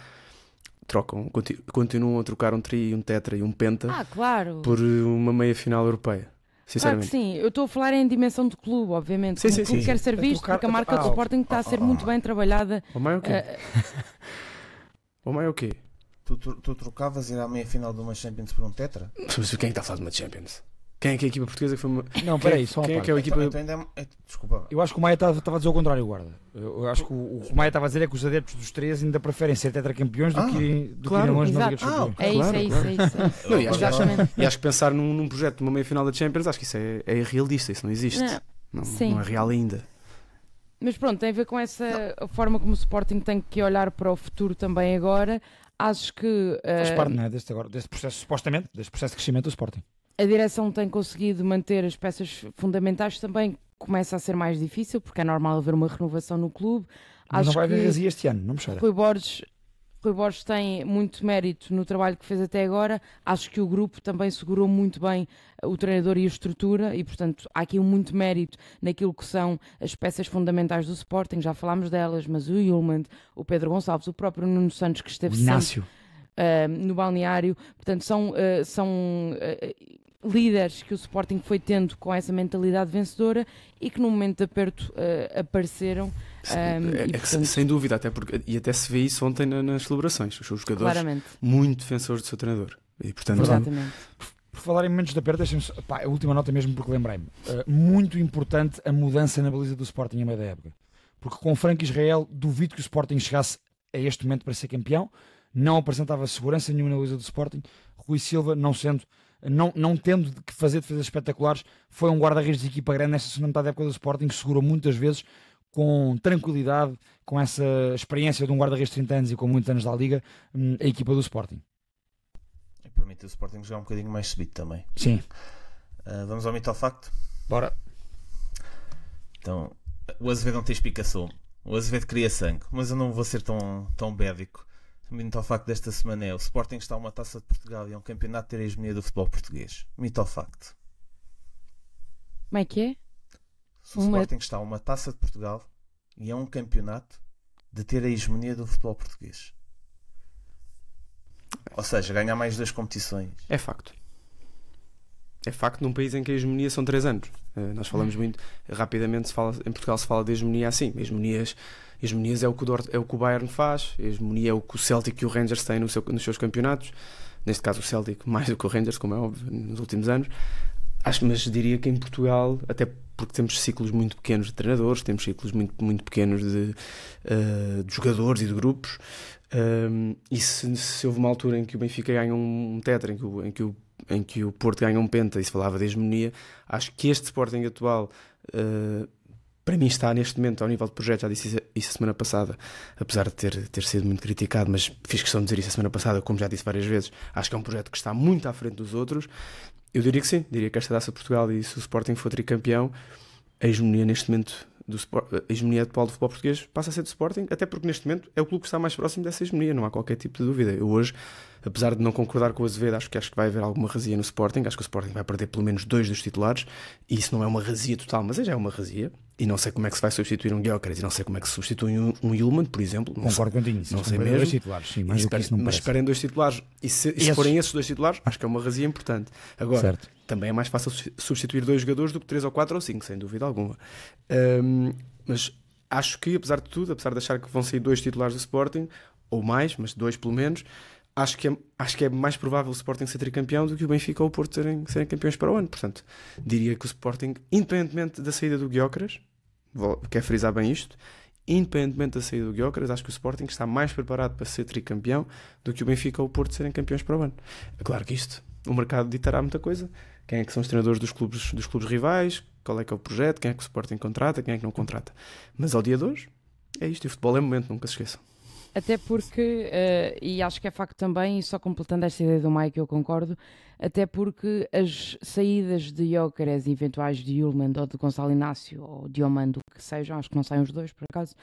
continuam a trocar um tri, um tetra e um penta claro. por uma meia final europeia. Sinceramente. Claro que sim, eu estou a falar em dimensão de clube, obviamente. Sim, o clube quer ser visto porque a marca do Sporting está a ser muito bem trabalhada. O Maio o quê? O Maio o quê? Tu trocavas ir à meia final de uma Champions por um tetra? Mas quem é que está a falar de uma Champions? Quem é que é a equipa portuguesa que foi uma... Não, peraí, só uma Quem é parte. que é a equipa... Desculpa. Eu acho que o Maia estava a dizer o contrário, guarda. Eu acho que o que o Maia estava a dizer é que os adeptos dos três ainda preferem ser tetracampeões do que irem longe na Liga dos Campeões. É isso. Não, e acho que pensar num projeto de uma meia final da Champions, acho que isso é irrealista, isso não existe. Não é real ainda. Mas pronto, tem a ver com essa forma como o Sporting tem que olhar para o futuro também agora. Acho que... Faz parte, não é, deste processo, supostamente, deste processo de crescimento do Sporting. A direção tem conseguido manter as peças fundamentais, também começa a ser mais difícil, porque é normal haver uma renovação no clube. Mas não vai haver razia este ano, não me chora. Rui Borges tem muito mérito no trabalho que fez até agora. Acho que o grupo também segurou muito bem o treinador e a estrutura e, portanto, há aqui muito mérito naquilo que são as peças fundamentais do Sporting. Já falámos delas, mas o Yulman, o Pedro Gonçalves, o próprio Nuno Santos, que esteve Inácio no balneário. Portanto, são líderes que o Sporting foi tendo com essa mentalidade vencedora e que no momento de aperto apareceram. Portanto... Sem dúvida, até se vê isso ontem nas celebrações. Os seus jogadores claramente muito defensores do seu treinador. E, portanto, exatamente. Por falar em momentos de aperto, deixem-me a última nota mesmo porque lembrei-me. Muito importante a mudança na baliza do Sporting a meio da época. Porque com o Franco Israel duvido que o Sporting chegasse a este momento para ser campeão. Não apresentava segurança nenhuma na baliza do Sporting. Rui Silva, não tendo que fazer defesas espetaculares, foi um guarda-redes de equipa grande nesta segunda metade da época do Sporting, que segurou muitas vezes com tranquilidade, com essa experiência de um guarda-redes de 30 anos e com muitos anos da Liga, a equipa do Sporting. E permite o Sporting jogar um bocadinho mais subido também. Sim. Vamos ao mito ao facto? Bora. Então, o Azevedo não tem explicação. O Azevedo queria sangue, mas eu não vou ser tão bédico. O mito ao facto desta semana é: o Sporting está a uma Taça de Portugal e é um campeonato de ter a hegemonia do futebol português. Mito ao facto. Como é que é? O Sporting está a uma Taça de Portugal e é um campeonato de ter a hegemonia do futebol português. Ou seja, ganhar mais 2 competições. É facto. É facto num país em que a hegemonia são 3 anos. Nós falamos muito, rapidamente em Portugal se fala de hegemonia assim. Hegemonias é o que o Bayern faz, a hegemonia é o que o Celtic e o Rangers têm nos seus campeonatos. Neste caso o Celtic mais do que o Rangers, como é óbvio, nos últimos anos. Mas diria que em Portugal, até porque temos ciclos muito pequenos de treinadores, temos ciclos muito, muito pequenos de jogadores e de grupos, e se houve uma altura em que o Benfica ganha um tetra, em que o Porto ganha um penta e se falava de hegemonia, acho que este Sporting atual, para mim, está neste momento ao nível de projeto. Já disse isso a semana passada, apesar de ter sido muito criticado, mas fiz questão de dizer isso a semana passada, como já disse várias vezes. Acho que é um projeto que está muito à frente dos outros. Eu diria que sim, diria que esta Taça de Portugal, e se o Sporting for tricampeão, a hegemonia neste momento a hegemonia atual do futebol português passa a ser do Sporting, até porque neste momento é o clube que está mais próximo dessa hegemonia, não há qualquer tipo de dúvida. Eu hoje, apesar de não concordar com o Azevedo, acho que vai haver alguma razia no Sporting, acho que o Sporting vai perder pelo menos 2 dos titulares, e isso não é uma razia total, mas já é uma razia, e não sei como é que se vai substituir um Gyökeres, e não sei como é que se substitui um Yulman, por exemplo. Concordo contigo, não sei mesmo. 2 titulares, sim, mas esperem 2 titulares, e se forem esses 2 titulares, acho que é uma razia importante. Agora, certo, também é mais fácil substituir 2 jogadores do que 3 ou 4 ou 5, sem dúvida alguma. Mas acho que, apesar de tudo, apesar de achar que vão sair 2 titulares do Sporting, ou mais, mas 2 pelo menos, acho que é mais provável o Sporting ser tricampeão do que o Benfica ou o Porto serem campeões para o ano. Portanto, diria que o Sporting, independentemente da saída do Gyökeres, quero frisar bem isto, independentemente da saída do Gyökeres, acho que o Sporting está mais preparado para ser tricampeão do que o Benfica ou o Porto serem campeões para o ano. É claro que o mercado ditará muita coisa. Quem é que são os treinadores dos clubes rivais, qual é que é o projeto, quem é que o Sporting contrata, quem é que não contrata. Mas ao dia de hoje, é isto. E o futebol é momento, nunca se esqueçam. Até porque, e acho que é facto também, e só completando esta ideia do Mike, eu concordo, até porque as saídas de Gyökeres e eventuais de Hjulmand ou de Gonçalo Inácio ou de Diomando, que sejam, acho que não saem os dois por acaso,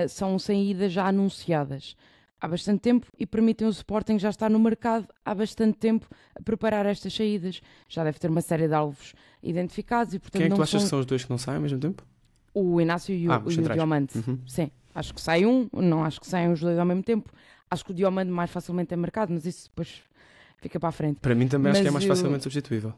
são saídas já anunciadas há bastante tempo e permitem o Sporting já estar no mercado há bastante tempo a preparar estas saídas. Já deve ter uma série de alvos identificados e, portanto, Quem é que não tu achas são... que são os dois que não saem ao mesmo tempo? O Inácio e o Diomande. Sim, acho que sai um, não acho que saiam os dois ao mesmo tempo. Acho que o Diomande mais facilmente é marcado, mas isso depois fica para a frente. Para mim também acho que é mais facilmente substituível.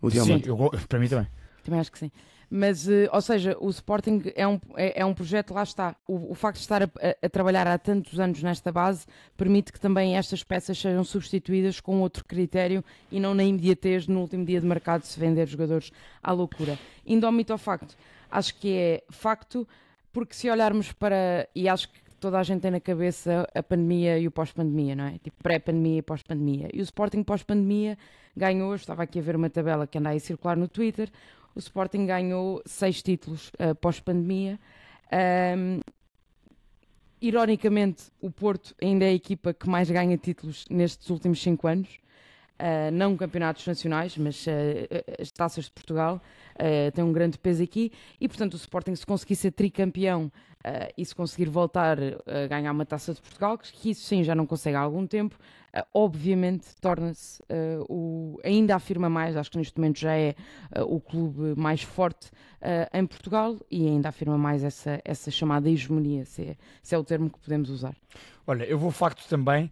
O Diomande. Sim, para mim também. Também acho que sim. Mas, ou seja, o Sporting é um projeto, lá está. O facto de estar a trabalhar há tantos anos nesta base permite que também estas peças sejam substituídas com outro critério e não na imediatez, no último dia de mercado, se vender jogadores à loucura. Indo ao mito ao facto, acho que é facto, porque se olharmos para, e acho que toda a gente tem na cabeça a pandemia e o pós-pandemia, não é? Tipo pré-pandemia e pós-pandemia. E o Sporting pós-pandemia ganhou, estava aqui a ver uma tabela que anda aí a circular no Twitter, o Sporting ganhou 6 títulos pós-pandemia. Ironicamente, o Porto ainda é a equipa que mais ganha títulos nestes últimos 5 anos. Não campeonatos nacionais, mas as taças de Portugal têm um grande peso aqui. E, portanto, o Sporting, se conseguir ser tricampeão e se conseguir voltar a ganhar uma taça de Portugal, que isso sim já não consegue há algum tempo, obviamente torna-se, ainda afirma mais, acho que neste momento já é o clube mais forte em Portugal e ainda afirma mais essa chamada hegemonia, se é o termo que podemos usar. Olha, eu vou facto também,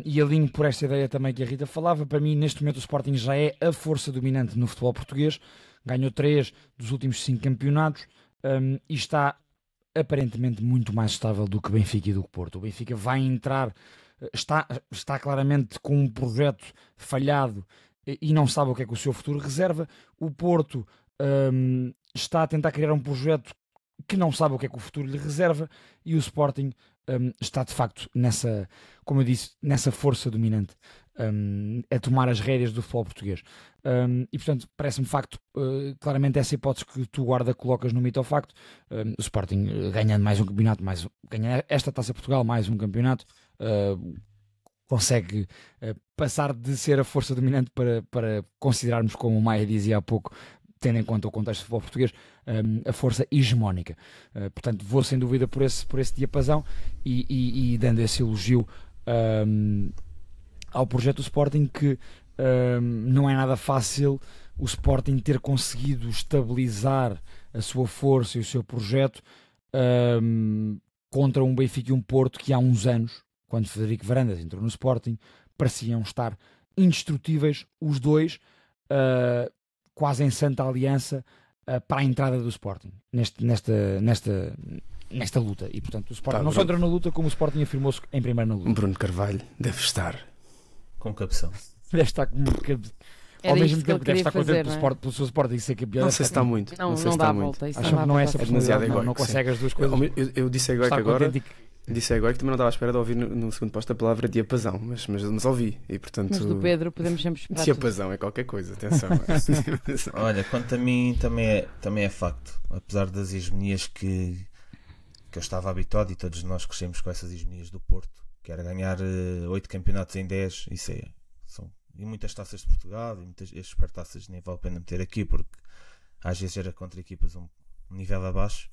e alinho por esta ideia também que a Rita falava. Para mim, neste momento, o Sporting já é a força dominante no futebol português, ganhou 3 dos últimos 5 campeonatos e está aparentemente muito mais estável do que Benfica e do que Porto. O Benfica vai entrar, está claramente com um projeto falhado e não sabe o que é que o seu futuro reserva. O Porto está a tentar criar um projeto que não sabe o que é que o futuro lhe reserva, e o Sporting está de facto nessa, como eu disse, nessa força dominante, a tomar as rédeas do futebol português. E portanto parece-me facto, claramente essa hipótese que tu, Guarda, colocas no mito ao facto. O Sporting ganhando mais um campeonato, ganhar esta Taça Portugal, mais um campeonato, consegue passar de ser a força dominante para considerarmos, como o Maia dizia há pouco, tendo em conta o contexto do futebol português, a força hegemónica. Portanto, vou sem dúvida por esse diapasão e dando esse elogio ao projeto do Sporting, que não é nada fácil o Sporting ter conseguido estabilizar a sua força e o seu projeto contra um Benfica e um Porto que há uns anos, quando Frederico Varandas entrou no Sporting, pareciam estar indestrutíveis os dois, quase em santa aliança, para a entrada do Sporting nesta luta. E portanto o Sporting não só entrou na luta, como o Sporting afirmou-se em primeiro na luta. Bruno Carvalho deve estar com cabeção. Deve estar com ao mesmo tempo deve estar contente pelo seu Sporting ser campeão. Não sei se está muito. Não dá a volta. Acho que não é essa personalidade, não consegue as duas coisas. Eu disse agora que agora disse agora que também não estava à espera de ouvir no segundo posto a palavra diapasão, mas ouvi, e portanto... Mas do Pedro podemos sempre esperar. Diapasão é qualquer coisa, atenção. Olha, quanto a mim também é facto, apesar das hegemonias que eu estava habituado, e todos nós crescemos com essas hegemonias do Porto, que era ganhar 8 campeonatos em 10, isso e muitas taças de Portugal, e muitas supertaças nem vale a pena meter aqui, porque às vezes era contra equipas um nível abaixo.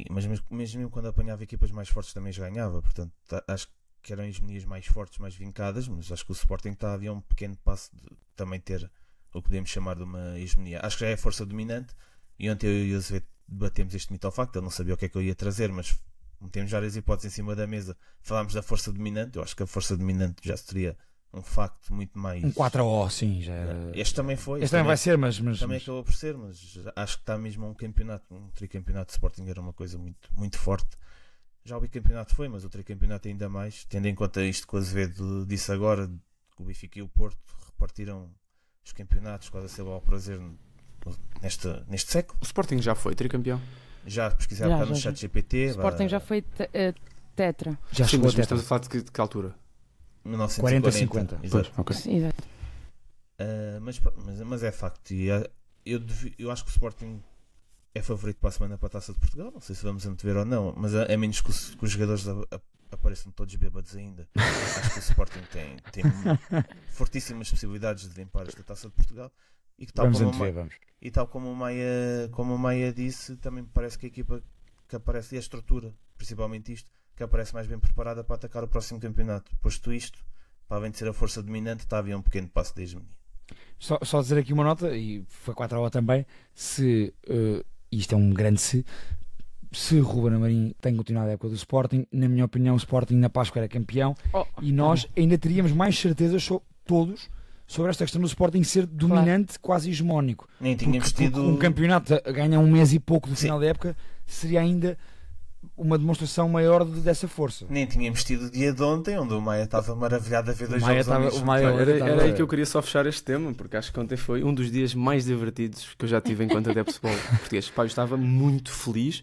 Mas mesmo quando apanhava equipas mais fortes também as ganhava, portanto acho que eram hegemonias mais fortes, mais vincadas, mas acho que o Sporting está a haver um pequeno passo de também ter o que podemos chamar de uma hegemonia. Acho que já é a força dominante, e ontem eu e o Azevedo debatemos este mito ao facto. Eu não sabia o que é que eu ia trazer, mas metemos várias hipóteses em cima da mesa, falámos da força dominante. Eu acho que a força dominante já seria um facto muito mais... Um 4-0, sim, já... Este também foi. Este também vai ser, mas... Também acabou por ser, mas acho que está mesmo um campeonato, um tricampeonato de Sporting era uma coisa muito, muito forte. Já o bicampeonato foi, mas o tricampeonato ainda mais, tendo em conta isto que o Azevedo disse agora, que o Benfica e o Porto repartiram os campeonatos quase a ser ao prazer neste século. O Sporting já foi tricampeão? Já pesquisei no chat GPT. O Sporting já foi tetra. Já chegou a tetra. Estamos a falar de que altura? 1940. 40-50. Exato. Okay. Exato. Mas é facto. E eu acho que o Sporting é favorito para a semana para a Taça de Portugal. Não sei se vamos antever ou não, mas a menos que os jogadores pareçam todos bêbados ainda. Acho que o Sporting tem fortíssimas possibilidades de limpar esta Taça de Portugal. E que Vamos. tal como o Maia disse, também me parece que a equipa que aparece, e a estrutura, principalmente isto, que aparece mais bem preparada para atacar o próximo campeonato. Posto isto, para além de ser a força dominante, está a haver um pequeno passo de hegemonia. Só dizer aqui uma nota, e foi 4 também, se, isto é um grande se Ruben Amorim tem continuado a época do Sporting, na minha opinião o Sporting na Páscoa era campeão, e nós ainda teríamos mais certezas todos sobre esta questão do Sporting ser dominante, quase hegemónico. Nem tínhamos tido... Um campeonato a ganhar um mês e pouco do final da época seria ainda uma demonstração maior dessa força. Nem tínhamos tido o dia de ontem, onde o Maia estava maravilhado a ver dois jogos ao mesmo tempo. Era aí que eu queria só fechar este tema, porque acho que ontem foi um dos dias mais divertidos que eu já tive enquanto adepto de futebol português. Pá, eu estava muito feliz.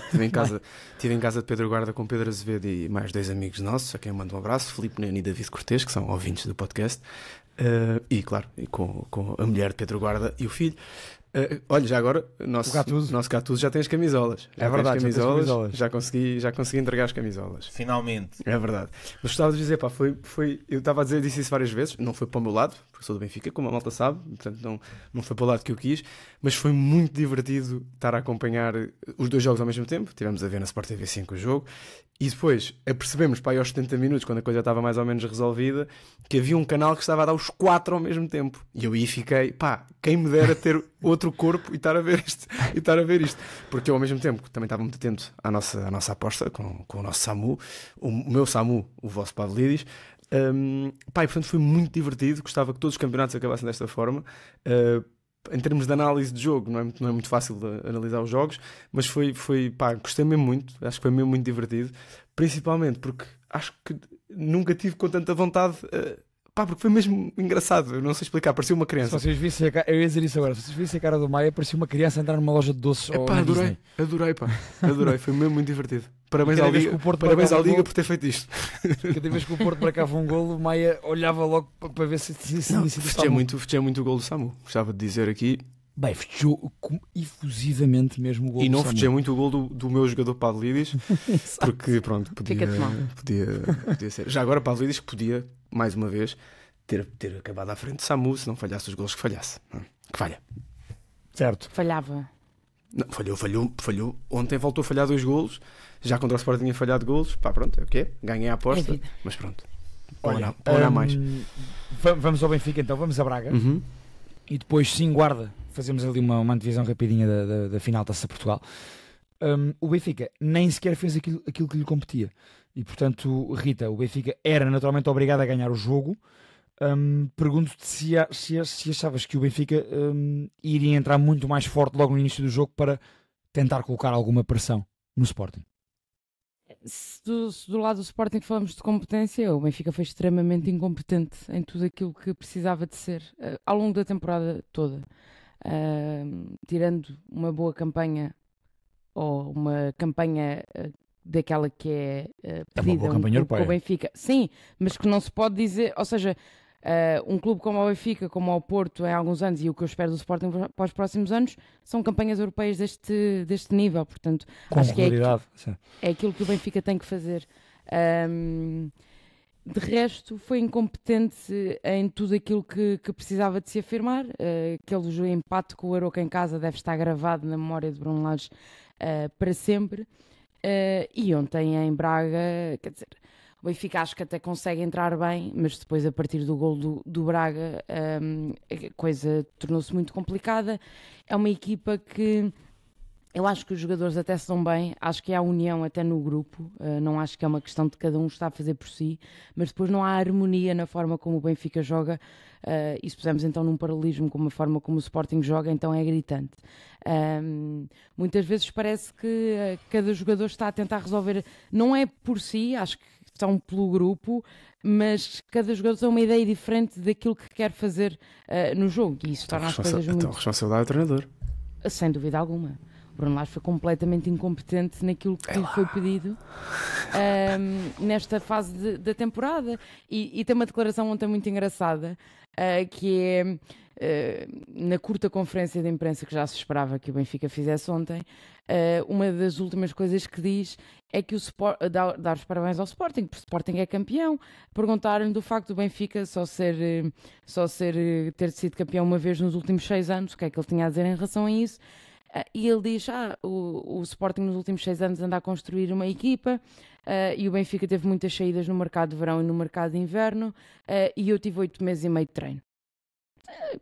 Estive em casa de Pedro Guarda com Pedro Azevedo e mais 2 amigos nossos, a quem eu mando um abraço, Filipe Neno e David Cortês, que são ouvintes do podcast. E claro, com a mulher de Pedro Guarda e o filho. Olha, já agora nosso Gattuso já tem as camisolas. É verdade, já consegui entregar as camisolas. Finalmente. É verdade. Mas gostava de dizer, pá, eu estava a dizer, disse isso várias vezes, não foi para o meu lado, porque sou do Benfica, como a malta sabe, portanto não foi para o lado que eu quis, mas foi muito divertido estar a acompanhar os 2 jogos ao mesmo tempo. Tivemos a ver na Sport TV 5 o jogo, e depois apercebemos, pá, aos 70 minutos, quando a coisa estava mais ou menos resolvida, que havia um canal que estava a dar os 4 ao mesmo tempo. E eu aí fiquei, pá, quem me dera ter outro corpo e estar a ver isto. Porque eu ao mesmo tempo também estava muito atento à nossa aposta com o nosso Samu, o meu Samu, o vosso Pavlidis. Pá, e portanto foi muito divertido. Gostava que todos os campeonatos acabassem desta forma. Em termos de análise de jogo, não é muito fácil de analisar os jogos, mas pá, gostei mesmo muito. Acho que foi mesmo muito divertido, principalmente porque acho que nunca tive com tanta vontade. Pá, porque foi mesmo engraçado, eu não sei explicar, parecia uma criança. Se vocês vissem eu ia dizer isso agora, se vocês vissem a cara do Maia, parecia uma criança a entrar numa loja de doces. Pá, adorei, foi mesmo muito divertido. Parabéns à Liga por ter feito isto. Cada vez que o Porto marcava um golo, o Maia olhava logo para ver se festei muito o golo do Samu, gostava de dizer aqui. Bem, festejou efusivamente mesmo o golo. E não festejei muito o golo do meu jogador Pavlidis, porque pronto, podia ser. Já agora Pavlidis podia, mais uma vez, ter acabado à frente de Samu se não falhasse os golos que falhasse. Que falha. Certo. Falhava. Não, falhou. Ontem voltou a falhar 2 golos. Já contra o Sporting tinha falhado golos. Pá, pronto, é o quê? Ganhei a aposta. Mas pronto. Olha, mais. Vamos ao Benfica então, vamos a Braga. E depois sim, Guarda. Fazemos ali uma divisão rapidinha da final da Taça de Portugal. O Benfica nem sequer fez aquilo que lhe competia. E portanto, Rita, o Benfica era naturalmente obrigado a ganhar o jogo. Pergunto-te se achavas que o Benfica iria entrar muito mais forte logo no início do jogo para tentar colocar alguma pressão no Sporting. Se do lado do Sporting falamos de competência, o Benfica foi extremamente incompetente em tudo aquilo que precisava de ser ao longo da temporada toda. Tirando uma boa campanha ou uma campanha daquela que é pedida com o Benfica. Sim, mas que não se pode dizer, ou seja, um clube como o Benfica, como o Porto em alguns anos, e o que eu espero do Sporting para os próximos anos, são campanhas europeias deste nível, portanto acho que é aquilo que o Benfica tem que fazer. De resto, foi incompetente em tudo aquilo que precisava de se afirmar. Aquele empate com o Aroca em casa deve estar gravado na memória de Bruno Lage para sempre. E ontem em Braga, quer dizer, o Benfica acho que até consegue entrar bem, mas depois a partir do golo do Braga a coisa tornou-se muito complicada. É uma equipa que eu acho que os jogadores até se dão bem, acho que há união até no grupo, não acho que é uma questão de cada um estar a fazer por si, mas depois não há harmonia na forma como o Benfica joga, e se pusermos então num paralelismo com a forma como o Sporting joga, então é gritante. Muitas vezes parece que cada jogador está a tentar resolver, não é por si, acho que estão pelo grupo, mas cada jogador tem uma ideia diferente daquilo que quer fazer no jogo, e isso torna as coisas muito... Então a responsabilidade do treinador. Sem dúvida alguma. O Bruno Lage foi completamente incompetente naquilo que lhe foi pedido nesta fase da temporada, e tem uma declaração ontem muito engraçada que é, na curta conferência de imprensa que já se esperava que o Benfica fizesse ontem, uma das últimas coisas que diz é que dar os parabéns ao Sporting, porque o Sporting é campeão. Perguntaram-lhe do facto do Benfica ter sido campeão uma vez nos últimos 6 anos, o que é que ele tinha a dizer em relação a isso. E ele diz, o Sporting nos últimos 6 anos anda a construir uma equipa, e o Benfica teve muitas saídas no mercado de verão e no mercado de inverno, e eu tive 8 meses e meio de treino.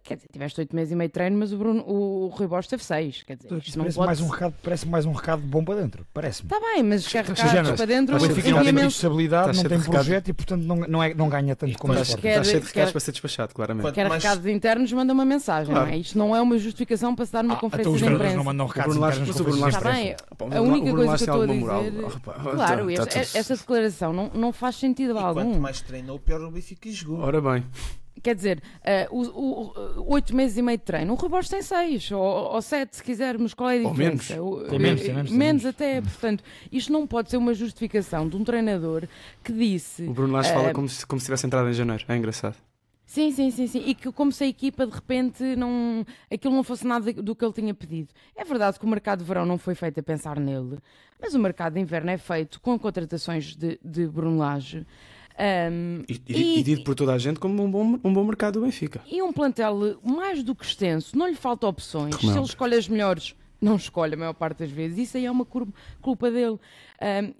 Quer dizer, tiveste 8 meses e meio de treino, mas o Rui Borges teve 6. Quer dizer, isto parece, não mais pode... parece mais um recado bom para dentro, parece-me. Está bem, mas recados para dentro... O Benfica não tem obviamente... estabilidade, não tem projeto e, portanto, não ganha tanto como o Sporting. Está cheio de recados para ser despachado, claramente. Quer recados internos, manda uma mensagem, não é? Isto não é uma justificação para se dar uma conferência de imprensa. Não mandam recados internos. Está bem, a única coisa que eu estou a dizer... Claro, esta declaração não faz sentido algum. Quanto mais treinou, pior o Benfica jogou. Ora bem... Quer dizer, 8 meses e meio de treino. O Rui Borges tem 6 ou 7, se quisermos. Qual é a diferença? Ou menos. Menos até. Portanto, isto não pode ser uma justificação de um treinador que disse... O Bruno Lage fala como se tivesse entrado em janeiro. É engraçado. Sim. E que como se a equipa de repente aquilo não fosse nada do que ele tinha pedido. É verdade que o mercado de verão não foi feito a pensar nele, mas o mercado de inverno é feito com contratações de Bruno Lage. E dito por toda a gente como um bom mercado do Benfica. E um plantel mais do que extenso, não lhe falta opções. Se ele escolhe as melhores, não escolhe a maior parte das vezes. Isso aí é uma culpa dele.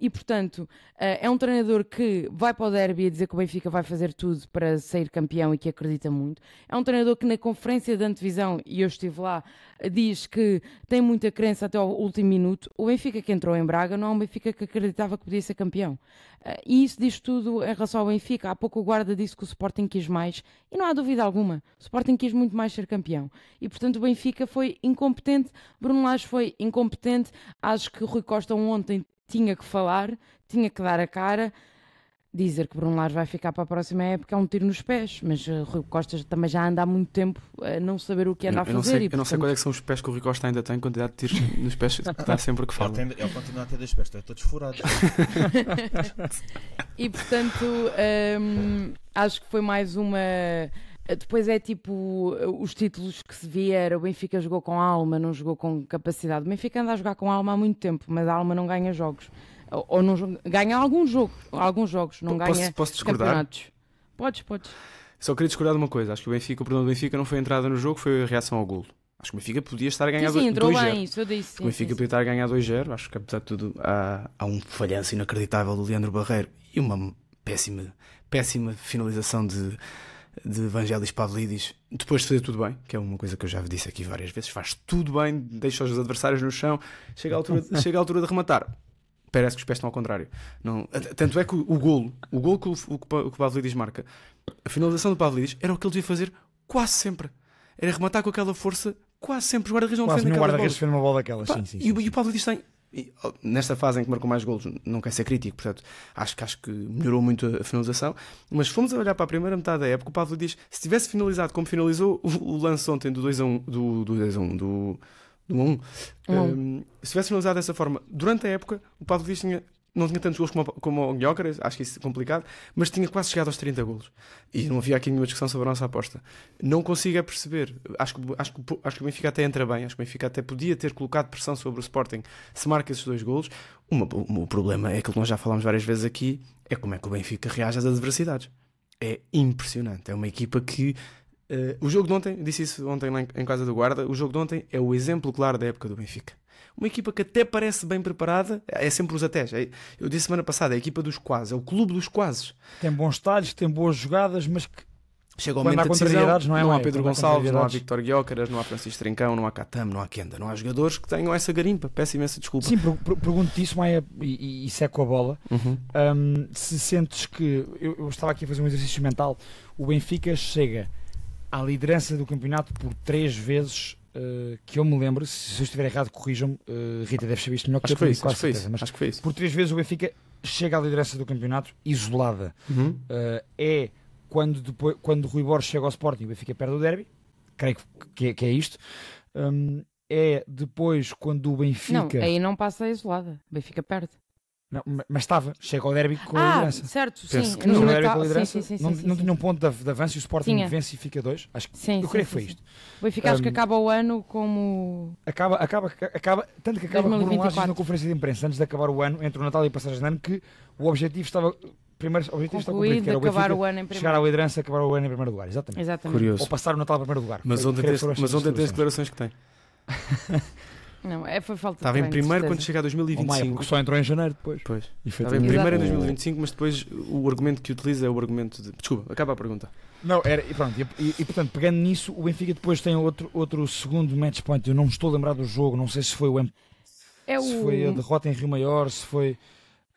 E, portanto, é um treinador que vai para o derby a dizer que o Benfica vai fazer tudo para sair campeão e que acredita muito. É um treinador que na conferência de antevisão, e eu estive lá, diz que tem muita crença até ao último minuto. O Benfica que entrou em Braga não é um Benfica que acreditava que podia ser campeão. E isso diz tudo em relação ao Benfica. Há pouco o Guarda disse que o Sporting quis mais, e não há dúvida alguma. O Sporting quis muito mais ser campeão. E, portanto, o Benfica foi incompetente. Bruno Lage foi incompetente. Acho que o Rui Costa ontem tinha que falar, tinha que dar a cara. Dizer que Bruno Lage vai ficar para a próxima época é um tiro nos pés, mas Rui Costa também já anda há muito tempo a não saber o que anda a fazer. Eu não sei quais é que são os pés que o Rui Costa ainda tem, quantidade de tiros nos pés que dá sempre que fala. Ele continua a ter 2 pés, estão todos furados. E portanto, acho que foi mais uma... Depois é tipo os títulos que se via, o Benfica jogou com alma, não jogou com capacidade. O Benfica anda a jogar com alma há muito tempo, mas a alma não ganha jogos. Ou não ganha alguns jogos, não ganha posso discordar? Campeonatos. Podes. Só queria discordar de uma coisa. Acho que o problema do Benfica não foi a entrada no jogo, foi a reação ao golo. Acho que o Benfica podia estar a ganhar 2-0. Sim, entrou bem, isso eu disse. O Benfica podia estar a ganhar 2-0. Acho que, apesar de tudo, há um falhanço inacreditável do Leandro Barreiro e uma péssima finalização de Vangelis Pavlidis, depois de fazer tudo bem, que é uma coisa que eu já disse aqui várias vezes, faz tudo bem, deixa os adversários no chão, chega à altura de rematar. Parece que os pés estão ao contrário. Não, tanto é que o golo que o Pavlidis marca, a finalização do Pavlidis era o que ele devia fazer quase sempre. Era rematar com aquela força quase sempre. Os guarda-redes não defendem aquelas bolas. Defende uma bola daquelas, sim. E o Pavlidis tem... nesta fase em que marcou mais golos, não quer ser crítico, portanto acho que melhorou muito a finalização, mas se formos a olhar para a primeira metade da época, o Pavlidis, se tivesse finalizado como finalizou o lance ontem do 2-1 do 1, se tivesse finalizado dessa forma durante a época, o Pavlidis não tinha tantos golos como o Gyökeres, acho que isso é complicado, mas tinha quase chegado aos 30 golos e não havia aqui nenhuma discussão sobre a nossa aposta. Não consigo perceber, acho que o Benfica até entra bem, acho que o Benfica até podia ter colocado pressão sobre o Sporting se marca esses 2 golos. O problema é aquilo que nós já falámos várias vezes aqui, é como é que o Benfica reage às adversidades. É impressionante, é uma equipa que o jogo de ontem, disse isso ontem lá em casa do Guarda, o jogo de ontem é o exemplo claro da época do Benfica. Uma equipa que até parece bem preparada, é sempre os atés. Eu disse semana passada, a equipa dos quases, é o clube dos quases. Tem bons talhos, tem boas jogadas, mas que chega ao momento da decisão, não há Pedro Gonçalves, não há Victor Gyökeres, não há Francisco Trincão, não há Catamo, não há Kenda, não há jogadores que tenham essa garimpa. Peço imensa desculpa. Sim, pergunto-te isso, Maia, e seco a bola. Se sentes que, eu estava aqui a fazer um exercício mental, o Benfica chega à liderança do campeonato por 3 vezes, que eu me lembro, se eu estiver errado corrijam-me, Rita deve saber isto melhor que eu, acho que foi isso. Por 3 vezes o Benfica chega à liderança do campeonato isolada. É quando o Rui Borges chega ao Sporting, o Benfica perde o derby, creio que é isto. É depois quando o Benfica... Não, aí não passa isolada, o Benfica perde. Não, mas estava, chega ao derby com a liderança. Certo, Penso sim. que No No derby Natal- com a liderança, sim, não tinha um ponto de avanço e o Sporting Tinha. vence e fica 2. Acho que, Sim, eu sim, creio que sim, foi sim. isto. O Benfica acho que acaba o ano como... Acaba, tanto que acaba por um lado 2024. na conferência de imprensa, antes de acabar o ano, entre o Natal e a passagem de ano, que o objetivo estava... Primeiro, o objetivo está cumprido, concluído, que era o acabar Benfica o ano em chegar primeiro. à liderança, acabar o ano em primeiro lugar, exatamente. Exatamente. Curioso. Ou passar o Natal em primeiro lugar. Mas Foi- ontem creio tens que foram estas duas declarações que tem. Não, foi falta de Estava em treino, de primeiro certeza. quando chega a Ou Maia, 2025. porque só entrou em janeiro depois. Pois. Estava em Efetivamente. primeiro em Exato. 2025, mas depois o argumento que utiliza é o argumento de... Desculpa, acaba a pergunta. Não, era, e pronto, e portanto, pegando nisso, o Benfica depois tem outro segundo match point. Eu não me estou a lembrar do jogo, não sei se foi se foi a derrota em Rio Maior, se foi.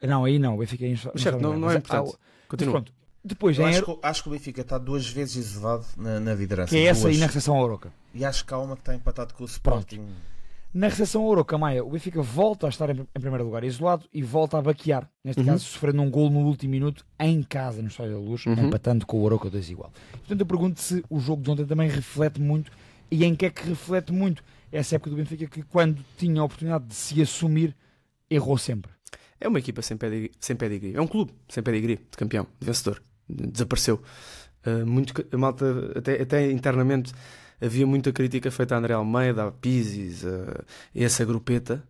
Não, aí não, o Benfica aí Certo, não é importante. Continua. Pronto, depois Eu em acho que o Benfica está 2 vezes exevado na liderança. que é essa Duas. e na recepção ao Oroca. E acho que há uma que está empatado com o Sporting. Na recepção ao Oroca, Maia, o Benfica volta a estar em primeiro lugar isolado e volta a baquear. Neste caso, sofrendo um gol no último minuto em casa, no Estádio da Luz, empatando com o Oroca 2 igual. Portanto, eu pergunto se o jogo de ontem também reflete muito e em que é que reflete muito essa época do Benfica que, quando tinha a oportunidade de se assumir, errou sempre. É uma equipa sem pedigree. É um clube sem pedigree, de campeão, de vencedor. Desapareceu. A malta, até internamente, havia muita crítica feita a André Almeida, a Pizzi, a essa grupeta,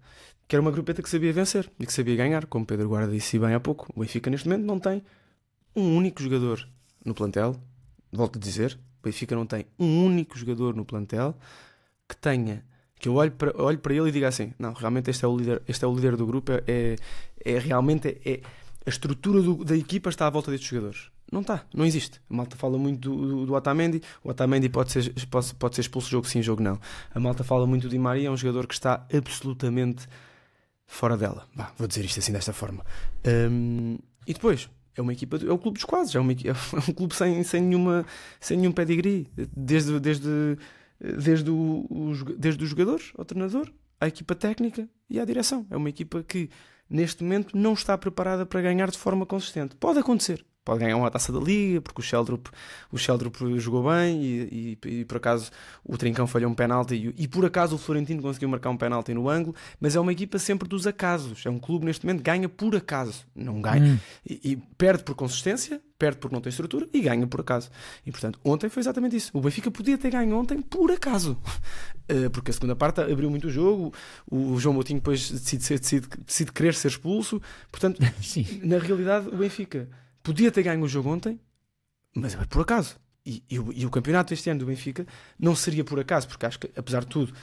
que era uma grupeta que sabia vencer e que sabia ganhar, como Pedro Guarda disse bem há pouco. O Benfica, neste momento, não tem um único jogador no plantel. Volto a dizer, o Benfica não tem um único jogador no plantel que tenha... que eu olhe para ele e diga assim, não, realmente este é o líder do grupo, realmente a estrutura da equipa está à volta destes jogadores. Não está, não existe. A malta fala muito do Otamendi. O Otamendi pode ser expulso jogo sim, jogo não. A malta fala muito do Di Maria, é um jogador que está absolutamente fora dela. Vou dizer isto assim desta forma. E depois, é uma equipa, é o clube dos quases, é um clube sem nenhum pedigree, desde os jogadores, ao treinador, à equipa técnica e à direção. É uma equipa que neste momento não está preparada para ganhar de forma consistente. Pode acontecer. Pode ganhar uma taça da Liga, porque o Sheldrup jogou bem e por acaso o Trincão falhou um penalti e por acaso o Florentino conseguiu marcar um penalti no ângulo, mas é uma equipa sempre dos acasos. É um clube neste momento que ganha por acaso. Não ganha. E perde por consistência, perde porque não tem estrutura e ganha por acaso. E portanto, ontem foi exatamente isso. O Benfica podia ter ganho ontem por acaso. Porque a segunda parte abriu muito o jogo, o João Moutinho depois decide querer ser expulso. Portanto, na realidade, o Benfica podia ter ganho o jogo ontem, mas é por acaso. E o campeonato este ano do Benfica não seria por acaso, porque acho que, apesar de tudo,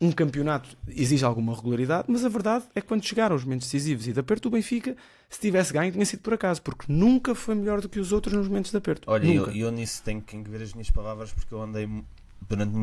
um campeonato exige alguma regularidade, mas a verdade é que quando chegaram os momentos decisivos e de aperto, o Benfica, se tivesse ganho, tinha sido por acaso, porque nunca foi melhor do que os outros nos momentos de aperto. Olha, Nunca. eu nisso tenho que ver as minhas palavras, porque eu andei durante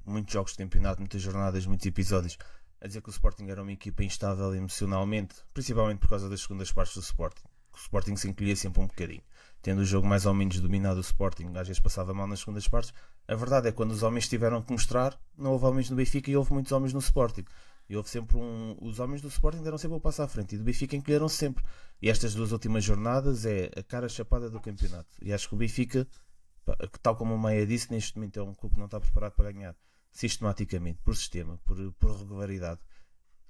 muitos jogos de campeonato, muitas jornadas, muitos episódios, a dizer que o Sporting era uma equipa instável emocionalmente, principalmente por causa das segundas partes do Sporting. O Sporting se encolhia sempre um bocadinho, tendo o jogo mais ou menos dominado o Sporting, às vezes passava mal nas segundas partes. A verdade é que quando os homens tiveram que mostrar, não houve homens no Benfica e houve muitos homens no Sporting. E houve sempre os homens do Sporting deram sempre o passo à frente e do Benfica encolheram sempre. E estas duas últimas jornadas é a cara chapada do campeonato. E acho que o Benfica, tal como o Maia disse, neste momento é um clube que não está preparado para ganhar sistematicamente, por sistema, por regularidade.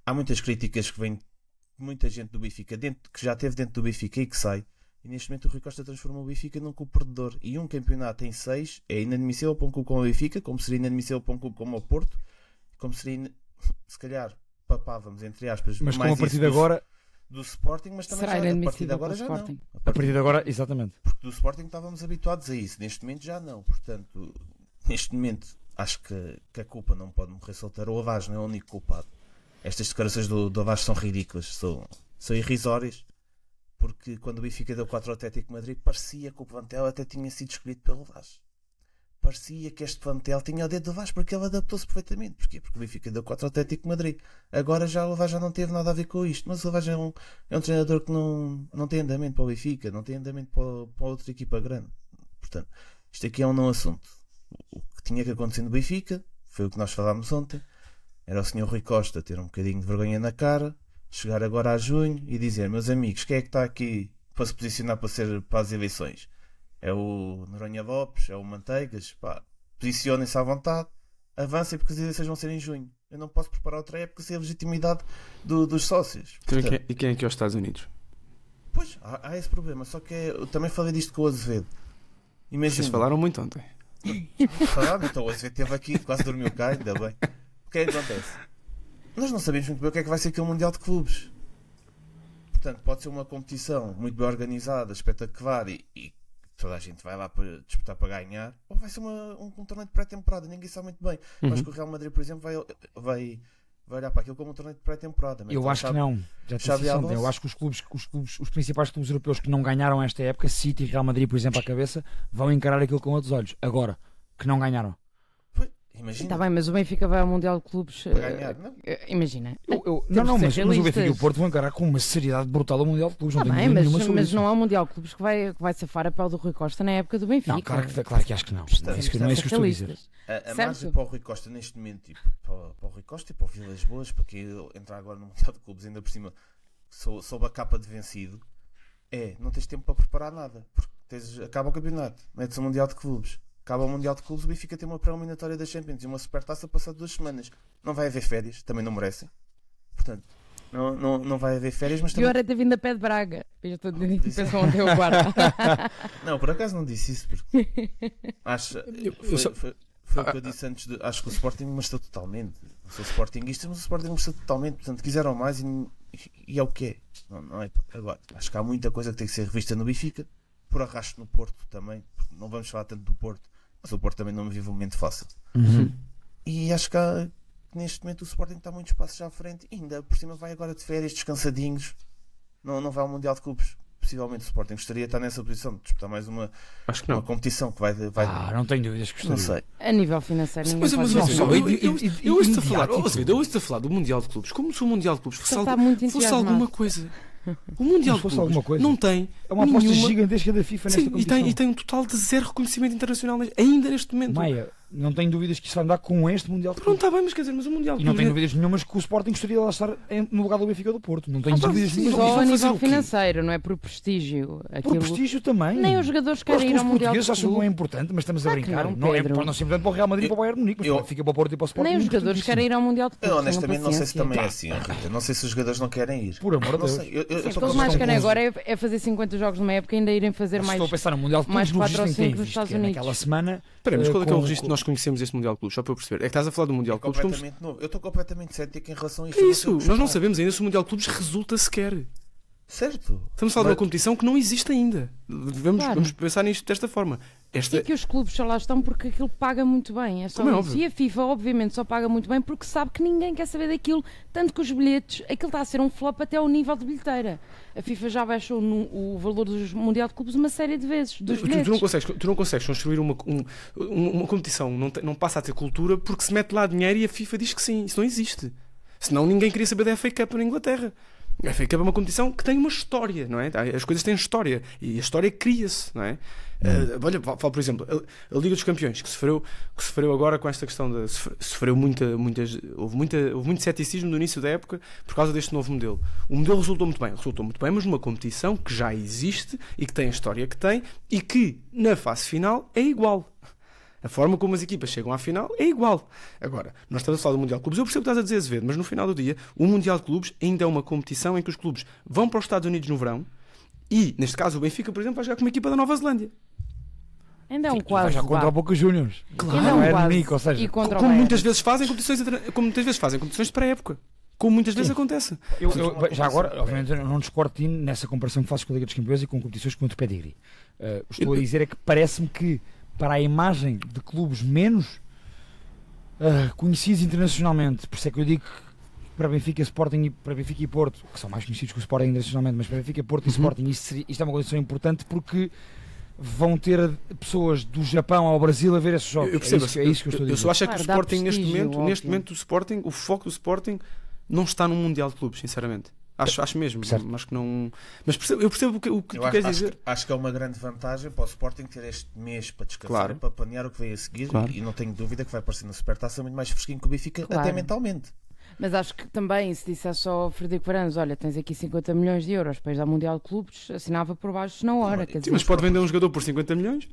Há muitas críticas que vêm muita gente do Benfica, que já esteve dentro do Benfica e que sai, e neste momento o Rui Costa transforma o Benfica num clube perdedor, e um campeonato em 6 é inadmissível para um clube como o Benfica, como seria inadmissível para um clube como o Porto, como seria, se calhar papávamos entre aspas, mas mais como a partir de agora do Sporting, mas também será já, a partir de inadmissível agora para o já Sporting. não. a partir de agora, exatamente. Porque do Sporting estávamos habituados a isso, neste momento já não. Portanto, neste momento acho que a culpa não pode morrer solteira. O Avaz não é o único culpado. Estas declarações do Avaz são ridículas, são irrisórias, porque quando o Benfica deu 4 ao Atlético de Madrid, parecia que o plantel até tinha sido escolhido pelo Vaz. Parecia que este plantel tinha o dedo do Vaz, porque ele adaptou-se perfeitamente. Porquê? Porque o Benfica deu 4 ao Atlético de Madrid. Agora já o Vaz já não teve nada a ver com isto, mas o Vaz é um treinador que não tem andamento para o Benfica, não tem andamento para outra equipa grande. Portanto, isto aqui é um não assunto. O que tinha que acontecer no Benfica foi o que nós falámos ontem. Era o Sr. Rui Costa ter um bocadinho de vergonha na cara, chegar agora a junho e dizer: meus amigos, quem é que está aqui para se posicionar para as eleições? É o Noronha Lopes, é o Manteigas, pá, posicionem-se à vontade. avancem porque as eleições vão ser em junho. Eu não posso preparar outra época sem a legitimidade dos sócios. Portanto, E quem é que é os Estados Unidos? Pois, há esse problema. Só que eu também falei disto com o Azevedo. Imagina. Vocês falaram muito ontem. Falaram, então o Azevedo esteve aqui, quase dormiu cá, ainda bem. O que é que acontece? Nós não sabemos muito bem o que é que vai ser aquele Mundial de Clubes. Portanto, pode ser uma competição muito bem organizada, espetacular e toda a gente vai lá para disputar para ganhar, ou vai ser um torneio de pré-temporada, ninguém sabe muito bem. Acho que o Real Madrid, por exemplo, vai olhar para aquilo como um torneio de pré-temporada. Eu acho que não. Já te disse ontem. Eu acho que os principais clubes europeus que não ganharam esta época, City e Real Madrid, por exemplo, à cabeça, vão encarar aquilo com outros olhos. Agora, que não ganharam. Imagina. Está bem, mas o Benfica vai ao Mundial de Clubes. Para ganhar, não? Imagina. Mas o Benfica e o Porto vão encarar com uma seriedade brutal ao Mundial de Clubes. Está bem, mas não é o Mundial de Clubes que vai safar a pele do Rui Costa na época do Benfica. Não, claro que acho que não. Não é isso que eu estou a dizer. A margem para o Rui Costa neste momento, tipo, para o Rui Costa e para o Vilas Boas, para que ele entrar agora no Mundial de Clubes, ainda por cima, sob a capa de vencido, não tens tempo para preparar nada. Porque acaba o campeonato, metes o Mundial de Clubes. Acaba o Mundial de Clubes, o Benfica tem uma pré-eliminatória da Champions e uma supertaça passado 2 semanas. Não vai haver férias, também não merecem. Portanto, não vai haver férias, mas pior é ter vindo a pé de Braga. Eu estou dizendo que pensou ontem o quarto. Não, por acaso não disse isso, porque foi o que eu disse antes. Acho que o Sporting me mostrou totalmente. Não sou sportinguista, mas o Sporting me mostrou totalmente. Portanto, quiseram mais e é o que é. Não é. Agora, acho que há muita coisa que tem que ser revista no Benfica, por arrasto no Porto também. Não vamos falar tanto do Porto, mas o Porto também não vive um momento fácil. E acho que neste momento o Sporting está muitos passos já à frente e ainda por cima vai agora de férias, descansadinhos, não vai ao Mundial de Clubes. Possivelmente o Sporting gostaria de estar nessa posição de disputar mais uma competição que vai não tenho dúvidas que gostaria. Não sei. A nível financeiro mas eu ouço-te a falar do Mundial de Clubes como se o Mundial de Clubes fosse alguma coisa. O Mundial de Clubes não tem. É uma aposta gigantesca da FIFA nesta competição. E tem um total de 0 reconhecimento internacional ainda neste momento. Maia, não tenho dúvidas que isso vai andar com este Mundial de Clubes. Pronto, está bem, mas quer dizer, mas o Mundial de Clubes. E não tenho dúvidas nenhumas que o Sporting gostaria de lá estar no lugar do Benfica do Porto. Não tenho dúvidas nenhumas. Só a nível financeiro, não é por prestígio. Por prestígio também. Nem os jogadores querem ir ao Mundial de Clubes. Os portugueses acham que não é importante, mas estamos a brincar. Não é importante para o Real Madrid e para o Bayern Munique, mas fica para o Porto e para o Sporting. Nem os jogadores querem ir ao Mundial de Clubes. Eu honestamente não sei se também é assim, Rita. Não sei se os jogadores não querem ir. Por amor de Deus. O que eles mais querem agora é fazer 50 jogos numa época e ainda irem fazer mais. Estou a pensar no Mundial de Clubes, mais 4 ou 5 nos Estados Unidos. Naquela semana. Espera, mas qual é que é o registro que nós conhecemos este Mundial de Clubes? Só para eu perceber. É que estás a falar do Mundial de Clubes como. Novo. Eu estou completamente cético em relação a isto. É isso, nós não sabemos ainda se o Mundial de Clubes resulta sequer. Certo. Estamos a falar de uma competição que não existe ainda. Vamos pensar nisto desta forma. E que os clubes só lá estão porque aquilo paga muito bem. É só isso. E a FIFA, obviamente, só paga muito bem porque sabe que ninguém quer saber daquilo. Tanto que os bilhetes, aquilo está a ser um flop até ao nível de bilheteira. A FIFA já baixou o valor do Mundial de Clubes uma série de vezes. Tu não consegues construir uma competição, não passa a ter cultura porque se mete lá dinheiro e a FIFA diz que sim. Isso não existe. Senão ninguém queria saber da FA Cup na Inglaterra. A FA Cup é uma competição que tem uma história, não é? As coisas têm história e a história cria-se, não é? Olha, falo por exemplo, a Liga dos Campeões que sofreu agora com esta questão houve muito ceticismo no início da época por causa deste novo modelo. O modelo resultou muito bem, mas numa competição que já existe e que tem a história que tem e que na fase final é igual. A forma como as equipas chegam à final é igual. Agora, nós estamos a falar do Mundial de Clubes. Eu percebo o que estás a dizer, Azevedo, mas no final do dia, o Mundial de Clubes ainda é uma competição em que os clubes vão para os Estados Unidos no verão e, neste caso, o Benfica, por exemplo, vai jogar com uma equipa da Nova Zelândia. Ainda é um quadro. Vai jogar contra o Boca Juniors. Claro. Ainda é um quadro. Ou seja, como muitas vezes fazem competições de pré-época. Como muitas vezes acontece. Já agora, obviamente, eu não discordo de ti nessa comparação que fazes com a Liga dos Campeões e com competições com outro pedigree. Estou a dizer é que parece-me que para a imagem de clubes menos conhecidos internacionalmente, por isso é que eu digo que para Benfica, Sporting e para Benfica e Porto, que são mais conhecidos que o Sporting internacionalmente, mas para Benfica, Porto e Sporting isto é uma condição importante porque vão ter pessoas do Japão ao Brasil a ver esses jogos. Eu percebo, é isso que eu estou a dizer. Eu só acho que o Sporting neste momento o Sporting, o foco do Sporting não está no Mundial de Clubes, sinceramente. Acho mesmo, mas que não. Mas eu percebo o que tu queres dizer. Acho que é uma grande vantagem para o Sporting ter este mês para descansar, para planear o que vem a seguir, e não tenho dúvida que vai aparecer na Supertaça muito mais fresquinho que o Benfica, até mentalmente. Mas acho que também, se dissesse ao Frederico Varandas, olha, tens aqui 50 milhões de euros para ir ao Mundial de Clubes, assinava por baixo na hora. Sim, mas pode vender um jogador por 50 milhões?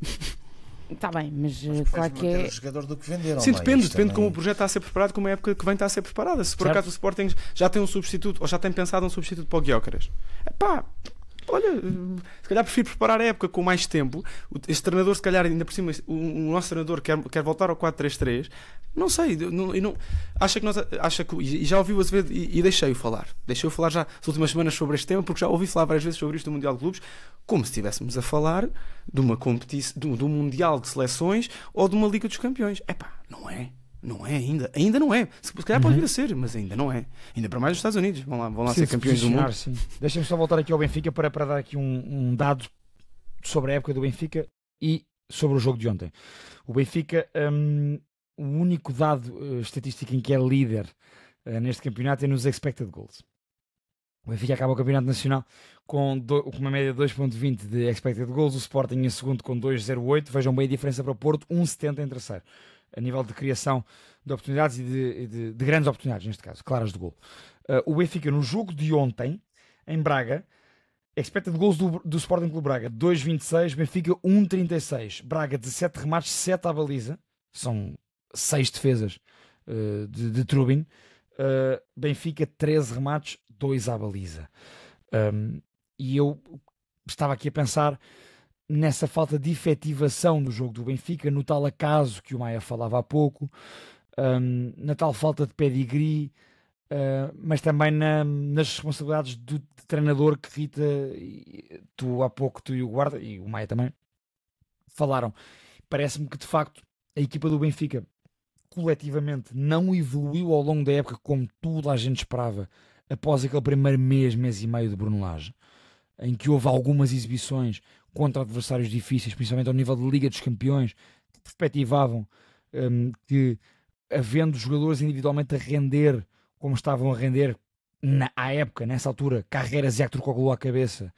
Está bem, mas claro que manter é. o jogador do que venderam. Sim, não é? depende Isto de também- como o projeto está a ser preparado, como a época que vem está a ser preparada. Se por Certo. acaso o Sporting já tem um substituto, ou já tem pensado um substituto para o Gyökeres, pá, olha, se calhar prefiro preparar a época com mais tempo. Este treinador, se calhar, ainda por cima, o nosso treinador quer voltar ao 4-3-3. Não sei, acha que e já ouviu Azevedo e deixei-o falar. Deixei-o falar já as últimas semanas sobre este tema, porque já ouvi falar várias vezes sobre isto do Mundial de Clubes, como se estivéssemos a falar de uma competição, de um Mundial de Seleções ou de uma Liga dos Campeões. Não é. Não é ainda. Ainda não é. Se calhar pode vir a ser, mas ainda não é. Ainda para mais os Estados Unidos. Vão lá ser campeões do mundo. Sim. Deixa-me só voltar aqui ao Benfica para dar aqui um dado sobre a época do Benfica e sobre o jogo de ontem. O Benfica, o único dado estatístico em que é líder neste campeonato é nos expected goals. O Benfica acaba o campeonato nacional com uma média de 2.20 de expected goals, o Sporting em segundo com 2.08. Vejam bem a diferença para o Porto, 1.70 em terceiro, a nível de criação de oportunidades e de grandes oportunidades, neste caso, claras de gol. O Benfica, no jogo de ontem, em Braga, expected goals do Sporting Clube Braga, 2.26, Benfica 1.36. Braga, 17 remates, 7 à baliza. São 6 defesas de Trubin. Benfica, 13 remates, 2 à baliza. E eu estava aqui a pensar nessa falta de efetivação do jogo do Benfica, no tal acaso que o Maia falava há pouco, na tal falta de pedigree, mas também nas responsabilidades do treinador que Rita, tu há pouco, tu e o Guarda, e o Maia também, falaram. Parece-me que de facto a equipa do Benfica coletivamente não evoluiu ao longo da época como toda a gente esperava após aquele primeiro mês e meio de Bruno Lage, em que houve algumas exibições contra adversários difíceis, principalmente ao nível de Liga dos Campeões, que perspectivavam que, havendo jogadores individualmente a render como estavam a render à época, nessa altura, Carreiras e Acturcoglou à cabeça,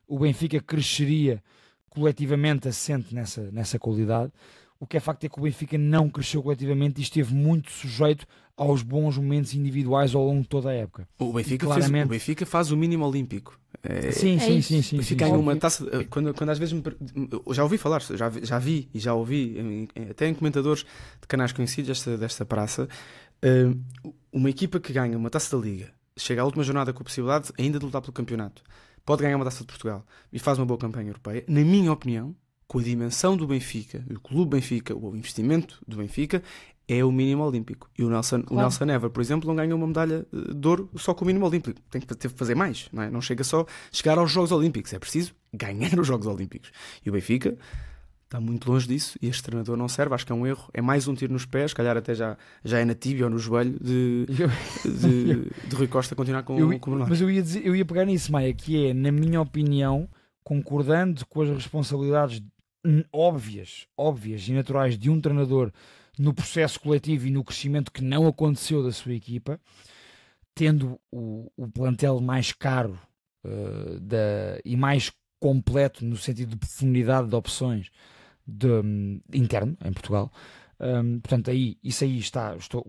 o Benfica cresceria coletivamente assente nessa qualidade. O que é facto é que o Benfica não cresceu coletivamente e esteve muito sujeito aos bons momentos individuais ao longo de toda a época. O Benfica faz o mínimo olímpico. Sim. Fica em uma taça. Quando às vezes já ouvi falar, já vi e já ouvi até em comentadores de canais conhecidos desta praça, uma equipa que ganha uma taça da Liga, chega à última jornada com a possibilidade ainda de lutar pelo campeonato, pode ganhar uma taça de Portugal e faz uma boa campanha europeia, na minha opinião, com a dimensão do Benfica, o clube Benfica, o investimento do Benfica, é o mínimo olímpico. E o Nelson Never, por exemplo, não ganha uma medalha de ouro só com o mínimo olímpico. Teve que fazer mais. Não chega só chegar aos Jogos Olímpicos. É preciso ganhar os Jogos Olímpicos. E o Benfica está muito longe disso e este treinador não serve. Acho que é um erro. É mais um tiro nos pés. Se calhar até já é na tíbia ou no joelho de Rui Costa continuar com o Bruno. Mas eu ia pegar nisso, Maia, que é, na minha opinião, concordando com as responsabilidades óbvias e naturais de um treinador no processo coletivo e no crescimento que não aconteceu da sua equipa, tendo o plantel mais caro e mais completo no sentido de profundidade de opções interno em Portugal. Portanto,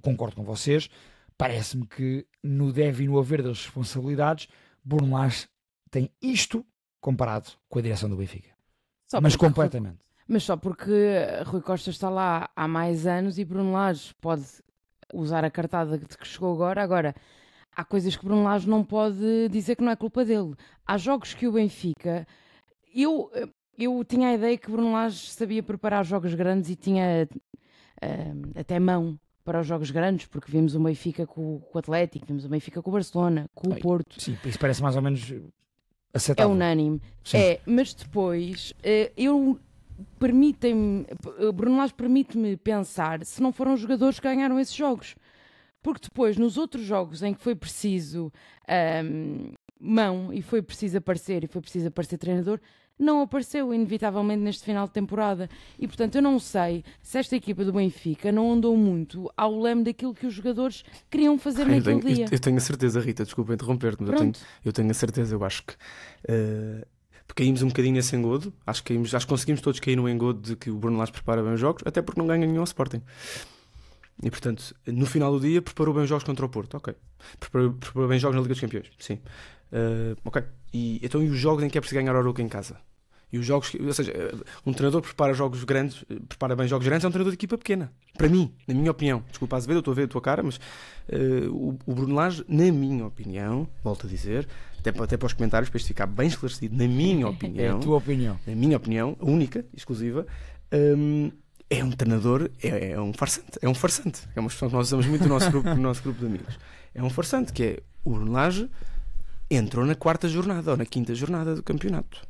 concordo com vocês. Parece-me que no deve e no haver das responsabilidades, Bruno Lage tem isto comparado com a direção do Benfica. Mas completamente. Mas só porque Rui Costa está lá há mais anos e Bruno Lage pode usar a cartada de que chegou agora. Agora, há coisas que Bruno Lage não pode dizer que não é culpa dele. Há jogos que o Benfica... Eu tinha a ideia que Bruno Lage sabia preparar jogos grandes e tinha até mão para os jogos grandes, porque vimos o Benfica com o Atlético, vimos o Benfica com o Barcelona, com o Porto. Sim, isso parece mais ou menos aceitável. É unânime. Mas depois, Bruno Lage permite-me pensar se não foram os jogadores que ganharam esses jogos. Porque depois, nos outros jogos em que foi preciso mão e foi preciso aparecer treinador, não apareceu inevitavelmente neste final de temporada. E portanto eu não sei se esta equipa do Benfica não andou muito ao leme daquilo que os jogadores queriam fazer naquele dia. Eu tenho a certeza, Rita, desculpa interromper-te, mas eu tenho a certeza, eu acho que caímos um bocadinho nesse engodo. Acho que conseguimos todos cair no engodo de que o Bruno Lage prepara bem os jogos, até porque não ganha nenhum ao Sporting. E portanto, no final do dia, preparou bem os jogos contra o Porto, ok. Preparou bem os jogos na Liga dos Campeões, sim. Ok. E os jogos em que é preciso ganhar ao Arouca em casa? E os jogos, ou seja, um treinador que prepara jogos grandes, prepara bem jogos grandes, é um treinador de equipa pequena. Para mim, na minha opinião. Desculpa, Azevedo, eu estou a ver a tua cara, mas o Bruno Lage, na minha opinião, volto a dizer, até para os comentários, para isto ficar bem esclarecido, na minha opinião, É a tua opinião. na minha opinião, a única, exclusiva, é um treinador, é um farsante. É um farsante. É uma expressão que nós usamos muito no nosso grupo de amigos. É um farsante, que é o Bruno Lage entrou na 4ª jornada ou na 5ª jornada do campeonato.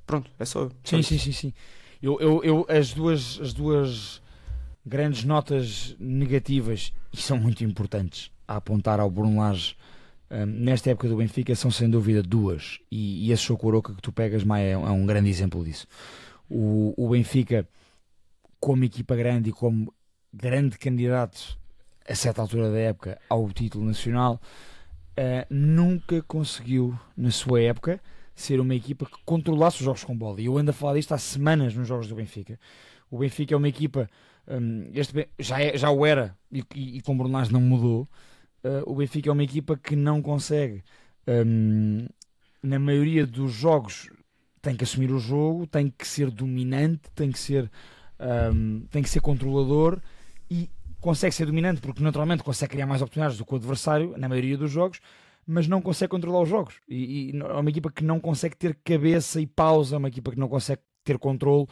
Pronto, é só. Sim. Eu as duas grandes notas negativas, e são muito importantes a apontar ao Bruno Lage nesta época do Benfica, são sem dúvida duas. E esse Choco Aroca que tu pegas, Maia, é um grande exemplo disso. O Benfica, como equipa grande e como grande candidato a certa altura da época ao título nacional, nunca conseguiu, na sua época, ser uma equipa que controlasse os jogos com bola. E eu ando a falar disto há semanas nos jogos do Benfica. O Benfica é uma equipa, já o era, e com o Bruno Lage não mudou. O Benfica é uma equipa que não consegue, na maioria dos jogos, tem que assumir o jogo, tem que ser dominante, tem que ser controlador, e consegue ser dominante porque naturalmente consegue criar mais oportunidades do que o adversário na maioria dos jogos, mas não consegue controlar os jogos. E é uma equipa que não consegue ter cabeça e pausa, uma equipa que não consegue ter controle,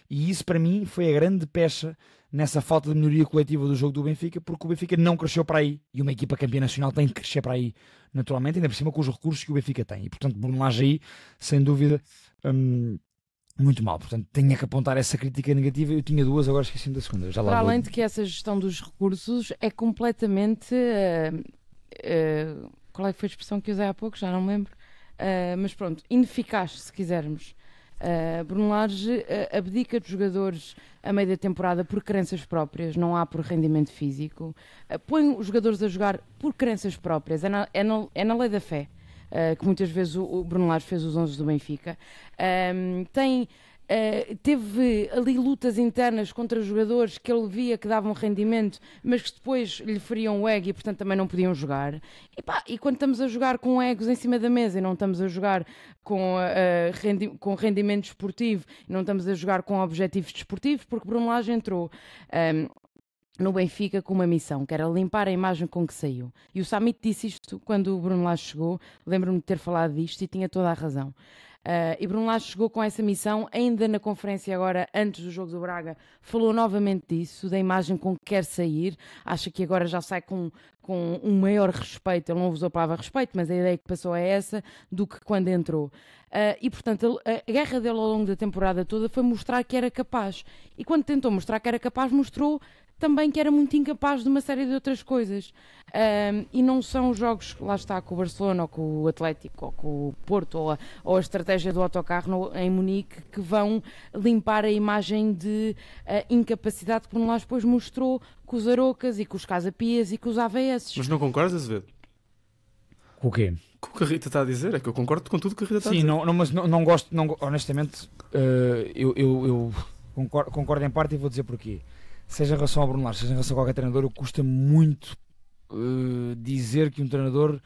e isso para mim foi a grande pecha nessa falta de melhoria coletiva do jogo do Benfica, porque o Benfica não cresceu para aí, e uma equipa campeã nacional tem que crescer para aí naturalmente, ainda por cima com os recursos que o Benfica tem, e portanto Bruno Lage aí, sem dúvida, muito mal. Portanto, tinha que apontar essa crítica negativa. Eu tinha duas, agora esqueci-me da segunda. Já lá Para vou. além de que essa gestão dos recursos é completamente qual é que foi a expressão que usei há pouco? Já não me lembro. Mas pronto, ineficaz, se quisermos. Bruno Lage abdica dos jogadores a meio da temporada por crenças próprias, não há por rendimento físico. Põe os jogadores a jogar por crenças próprias, é na lei da fé. Que muitas vezes o Bruno Lage fez os 11 do Benfica. Teve ali lutas internas contra jogadores que ele via que davam rendimento, mas que depois lhe feriam o ego e portanto também não podiam jogar. E quando estamos a jogar com egos em cima da mesa e não estamos a jogar com rendimento desportivo, não estamos a jogar com objetivos desportivos, porque Bruno Lage entrou no Benfica com uma missão, que era limpar a imagem com que saiu. E o Samit disse isto quando o Bruno Lage chegou, lembro-me de ter falado disto e tinha toda a razão. E Bruno Lage chegou com essa missão, ainda na conferência agora, antes do jogo do Braga, falou novamente disso, da imagem com que quer sair, acha que agora já sai com um maior respeito, ele não usou a palavra respeito, mas a ideia que passou é essa, do que quando entrou. E portanto, a guerra dele ao longo da temporada toda foi mostrar que era capaz. E quando tentou mostrar que era capaz, mostrou também que era muito incapaz de uma série de outras coisas. E não são os jogos, lá está, com o Barcelona, ou com o Atlético, ou com o Porto, ou a estratégia do autocarro em Munique, que vão limpar a imagem de incapacidade que Bruno Lage depois mostrou com os Arocas e com os Casapias e com os AVS. Mas não concordas, Azevedo? Com o quê? Com o que a Rita está a dizer? É que eu concordo com tudo o que a Rita está a dizer. Sim, mas não gosto, honestamente, eu concordo em parte e vou dizer porquê. Seja em relação ao Bruno Lage, seja em relação a qualquer treinador, custa muito dizer que um treinador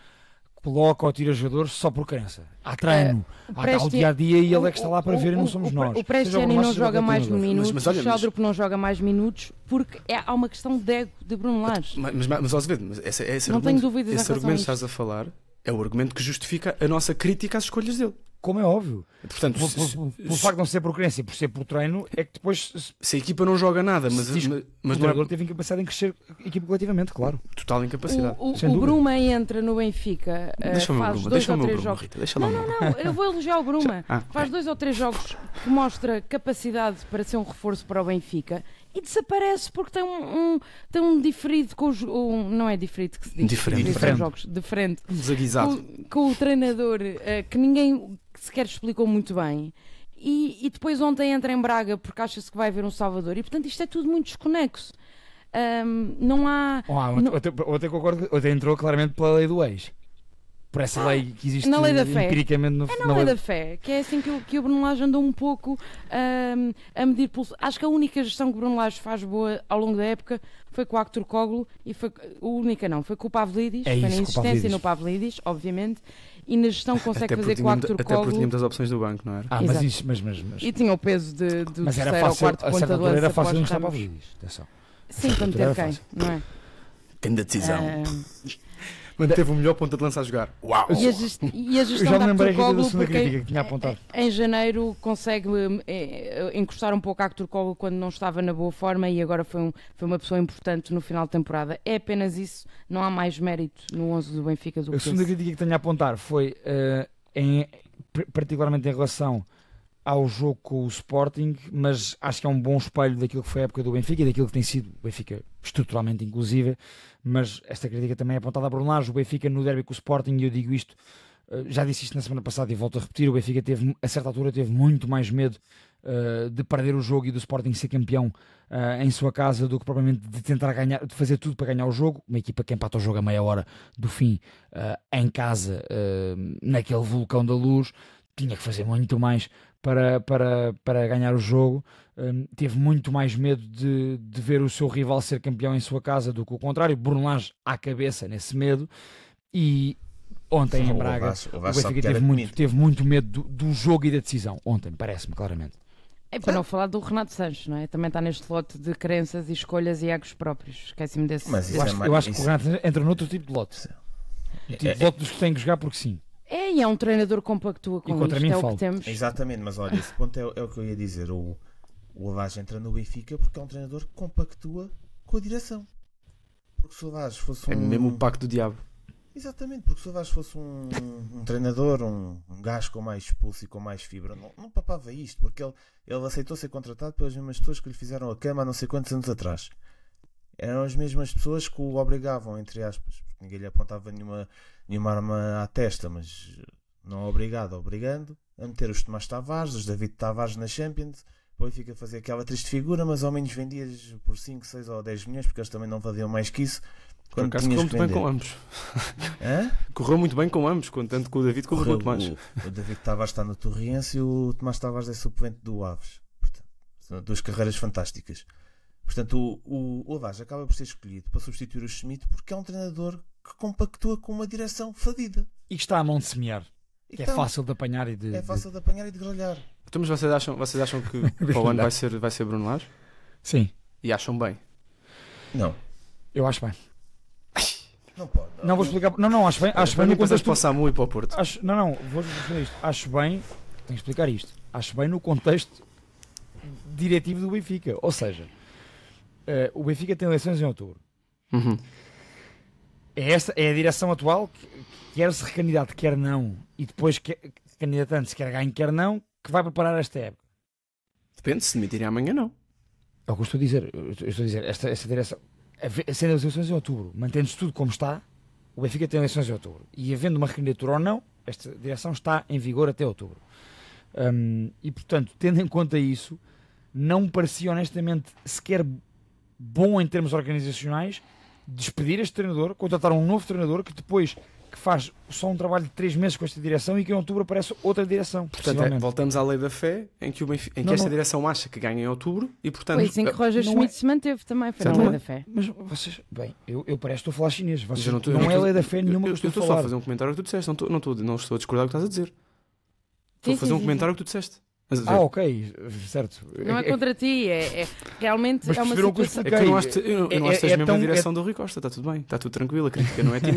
coloca ou tira jogadores só por crença. Há treino, há o dia-a-dia e ele é que está lá para ver e não somos nós. O Prestiani não joga mais minutos, o Sheldrup não joga mais minutos, porque há uma questão de ego de Bruno Lage. Mas Azevedo, esse não tenho dúvidas em esse argumento que estás a falar é o argumento que justifica a nossa crítica às escolhas dele. Como é óbvio. Portanto, por facto de não ser por crença e por ser por treino, é que depois... Se a equipa não joga nada, mas o treinador teve incapacidade em crescer a equipa coletivamente, claro. Total incapacidade. O Bruma entra no Benfica, faz 2 ou 3 jogos... Não, eu vou elogiar o Bruma. Faz 2 ou 3 jogos que mostra capacidade para ser um reforço para o Benfica e desaparece porque tem um diferido com os... não é diferido que se diz. Diferente. Desaguisado. Com o treinador que ninguém sequer explicou muito bem. E depois ontem entra em Braga porque acha-se que vai haver um Salvador. E portanto isto é tudo muito desconexo. Não há... Ontem concordo, ontem entrou claramente pela lei do ex. Por essa lei que existe na lei da fé. Empiricamente na lei da fé, que é assim que o Bruno Lage andou um pouco a medir pulso. Acho que a única gestão que o Bruno Lage faz boa ao longo da época foi com o Actor Koglu, e foi com o Pavlidis, foi na insistência no Pavlidis, obviamente, e na gestão consegue fazer com o Arthur Até porque Colo. tínhamos as opções do banco, não era? Mas Exato. isso, mas E tinha o peso do mas era terceiro ou fácil, quarto a ponta certa de altura lança era fácil após estar para Ramos. Luís. Atenção. Sim, para meter Era quem, fácil. não é? Grande decisão. Ah, Mas teve o melhor ponta de lança a jogar. Uau! e a Eu gestão já da me lembrei Arthur aqui da Colo, segunda porque crítica que tinha apontado. em janeiro consegue encostar um pouco a Arthur Colo quando não estava na boa forma e agora foi uma pessoa importante no final de temporada. É apenas isso, não há mais mérito no 11 do Benfica do que A segunda esse. crítica que tenho a apontar foi particularmente em relação ao jogo com o Sporting, mas acho que é um bom espelho daquilo que foi a época do Benfica e daquilo que tem sido o Benfica estruturalmente inclusive, mas esta crítica também é apontada a Bruno Lage. O Benfica no derby com o Sporting, e eu digo isto, já disse isto na semana passada e volto a repetir, o Benfica teve, a certa altura teve muito mais medo de perder o jogo e do Sporting ser campeão em sua casa do que propriamente de tentar ganhar, de fazer tudo para ganhar o jogo. Uma equipa que empata o jogo a meia hora do fim em casa, naquele vulcão da luz, tinha que fazer muito mais para ganhar o jogo. Teve muito mais medo de ver o seu rival ser campeão em sua casa do que o contrário. Bruno Lage à cabeça nesse medo. E ontem em Braga o Benfica teve muito medo do jogo e da decisão. Ontem, parece-me claramente. É para não falar do Renato Sanches, não é? Também está neste lote de crenças e escolhas e egos próprios. Esqueci-me desse. Mas Eu acho que o Renato entra noutro tipo de lote. O tipo de lote dos que têm que jogar porque sim. E é um treinador que compactua com isto, é o que temos. Exatamente, mas olha, esse ponto é o que eu ia dizer. O Lage entra no Benfica porque é um treinador que compactua com a direção. Porque se o Lage fosse É mesmo o pacto do diabo. Exatamente, porque se o Lage fosse um treinador, um gajo com mais pulso e com mais fibra, não papava isto, porque ele aceitou ser contratado pelas mesmas pessoas que lhe fizeram a cama há não sei quantos anos atrás. Eram as mesmas pessoas que o obrigavam, entre aspas, porque ninguém lhe apontava nenhuma arma à testa, mas não obrigando a meter os Tomás Tavares, os David Tavares na Champions. O Benfica fazia aquela triste figura, mas ao menos vendias por 5, 6 ou 10 milhões, porque eles também não valiam mais que isso. Por acaso correu muito bem com ambos. Correu muito bem com ambos, tanto com o David como com o Tomás. O David Tavares está no Torriense e o Tomás Tavares é suplente do Aves. Portanto, são duas carreiras fantásticas. Portanto, o Lage acaba por ser escolhido para substituir o Schmidt porque é um treinador que compactua com uma direção fadida. E que está à mão de semear. Que é fácil de apanhar e de... É fácil de apanhar e de grelhar. Então, mas vocês acham que para o ano vai ser Bruno Lage? Sim. E acham bem? Não. Eu acho bem. Não pode. Não vou explicar. Não, acho bem. Acho bem no contexto contexto. para o Samu e para o Porto. Vou explicar isto. Acho bem. Tenho que explicar isto. Acho bem no contexto diretivo do Benfica. Ou seja, o Benfica tem eleições em outubro. Uhum. É a direção atual que quer se recandidate, quer não, e depois candidatando-se, quer ganhe, quer não, que vai preparar esta época. Depende, se demitirem amanhã, não. É o que eu estou a dizer. Eu estou a dizer, esta direção, sendo as eleições em outubro, mantendo-se tudo como está, o Benfica tem eleições em outubro. E havendo uma recandidatura ou não, esta direção está em vigor até outubro. E portanto, tendo em conta isso, não me parecia honestamente sequer bom em termos organizacionais despedir este treinador, contratar um novo treinador que depois faz só um trabalho de 3 meses com esta direção e que em outubro aparece outra direção. Portanto, voltamos à lei da fé em que, esta direção acha que ganha em outubro e portanto... Foi assim que Roger Schmidt se manteve também, foi na lei da fé. Mas vocês, bem, eu parece que estou a falar chinês. Não é lei da fé nenhuma que estou a falar. Eu estou só a fazer um comentário que tu disseste, não estou a discordar do que estás a dizer. Estou a fazer um comentário que tu disseste. Ok, certo. Não é contra ti, realmente é uma situação... Eu não acho que estejas mesmo na direção do Rui Costa, está tudo bem, está tudo tranquilo, a crítica não é ti,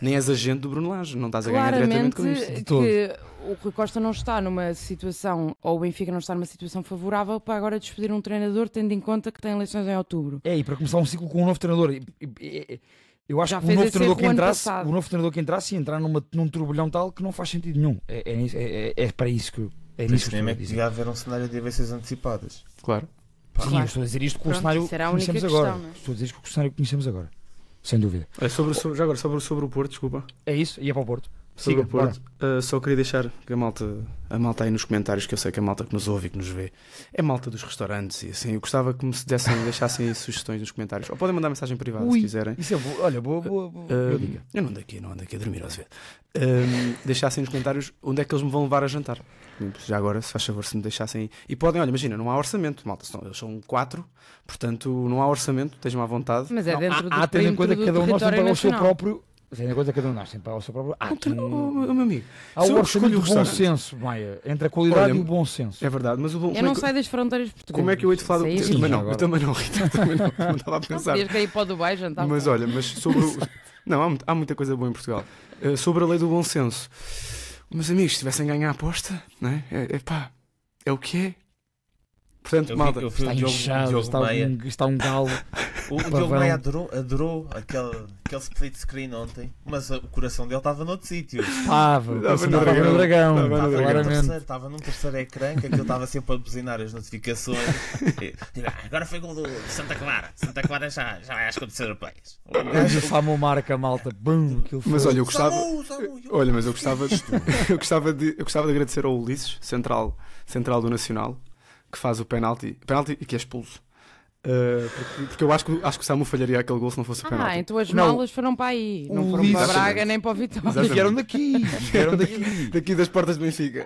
nem és agente do Bruno Lage, não estás a ganhar diretamente com isto. Que o Rui Costa não está numa situação, ou o Benfica não está numa situação favorável para agora despedir um treinador, tendo em conta que tem eleições em outubro. E para começar um ciclo com um novo treinador... Eu acho que o novo treinador que entrasse ia entrar num turbilhão tal que não faz sentido nenhum. É para isso que... É nisso que devia haver um cenário de eleições antecipadas. Claro. Sim, eu estou a dizer isto com o cenário que conhecemos agora. Estou a dizer isto com o cenário que conhecemos agora. Sem dúvida. Já agora, sobre o Porto, desculpa. É isso, ia para o Porto. Sobre o Porto, só queria deixar que a malta aí nos comentários, que eu sei que a malta que nos ouve e que nos vê é malta dos restaurantes e assim, eu gostava que me deixassem aí sugestões nos comentários, ou podem mandar mensagem privada se quiserem. Isso é olha, boa dica. Eu não ando aqui a dormir às vezes. Deixassem nos comentários onde é que eles me vão levar a jantar. Já agora, se faz favor, se me deixassem aí. E podem, olha, imagina, não há orçamento, malta, eles são 4, portanto não há orçamento, estejam à vontade. Mas é dentro do tendo em conta que cada um de nós tem para o seu próprio tendo em conta que cada um nasce sempre ao seu próprio. Meu amigo. Há o orçamento do bom senso, Maia, entre a qualidade e o bom senso. É verdade, mas o bom. Eu não saio das fronteiras portuguesas. Como é que eu hei de falar do. Isso aí é Eu também não, Rita. Também não estava a pensar. Podias cair para o Dubai jantar. Mas olha, sobre o. Não, há muita coisa boa em Portugal. Sobre a lei do bom senso. Meus amigos, se tivessem ganho a aposta, não é? É o que é. Portanto, malta, está inchado, está um galo. O Diogo Maia adorou aquele split screen ontem, mas o coração dele estava noutro sítio. Estava no Dragão. Estava num terceiro ecrã, que aquilo estava sempre a buzinar as notificações. Agora foi gol do Santa Clara. Santa Clara já vai às competições europeias. O Samu marca, malta. Bum, mas olha, eu gostava. Olha, mas eu gostava de agradecer ao Ulisses, central do Nacional, que faz o penalti e que é expulso. Porque eu acho que o Samu falharia aquele gol se não fosse o penalti. Então as malas foram para aí, não foram para Braga nem para o Vitória. Vieram daqui. Daqui das portas de Benfica.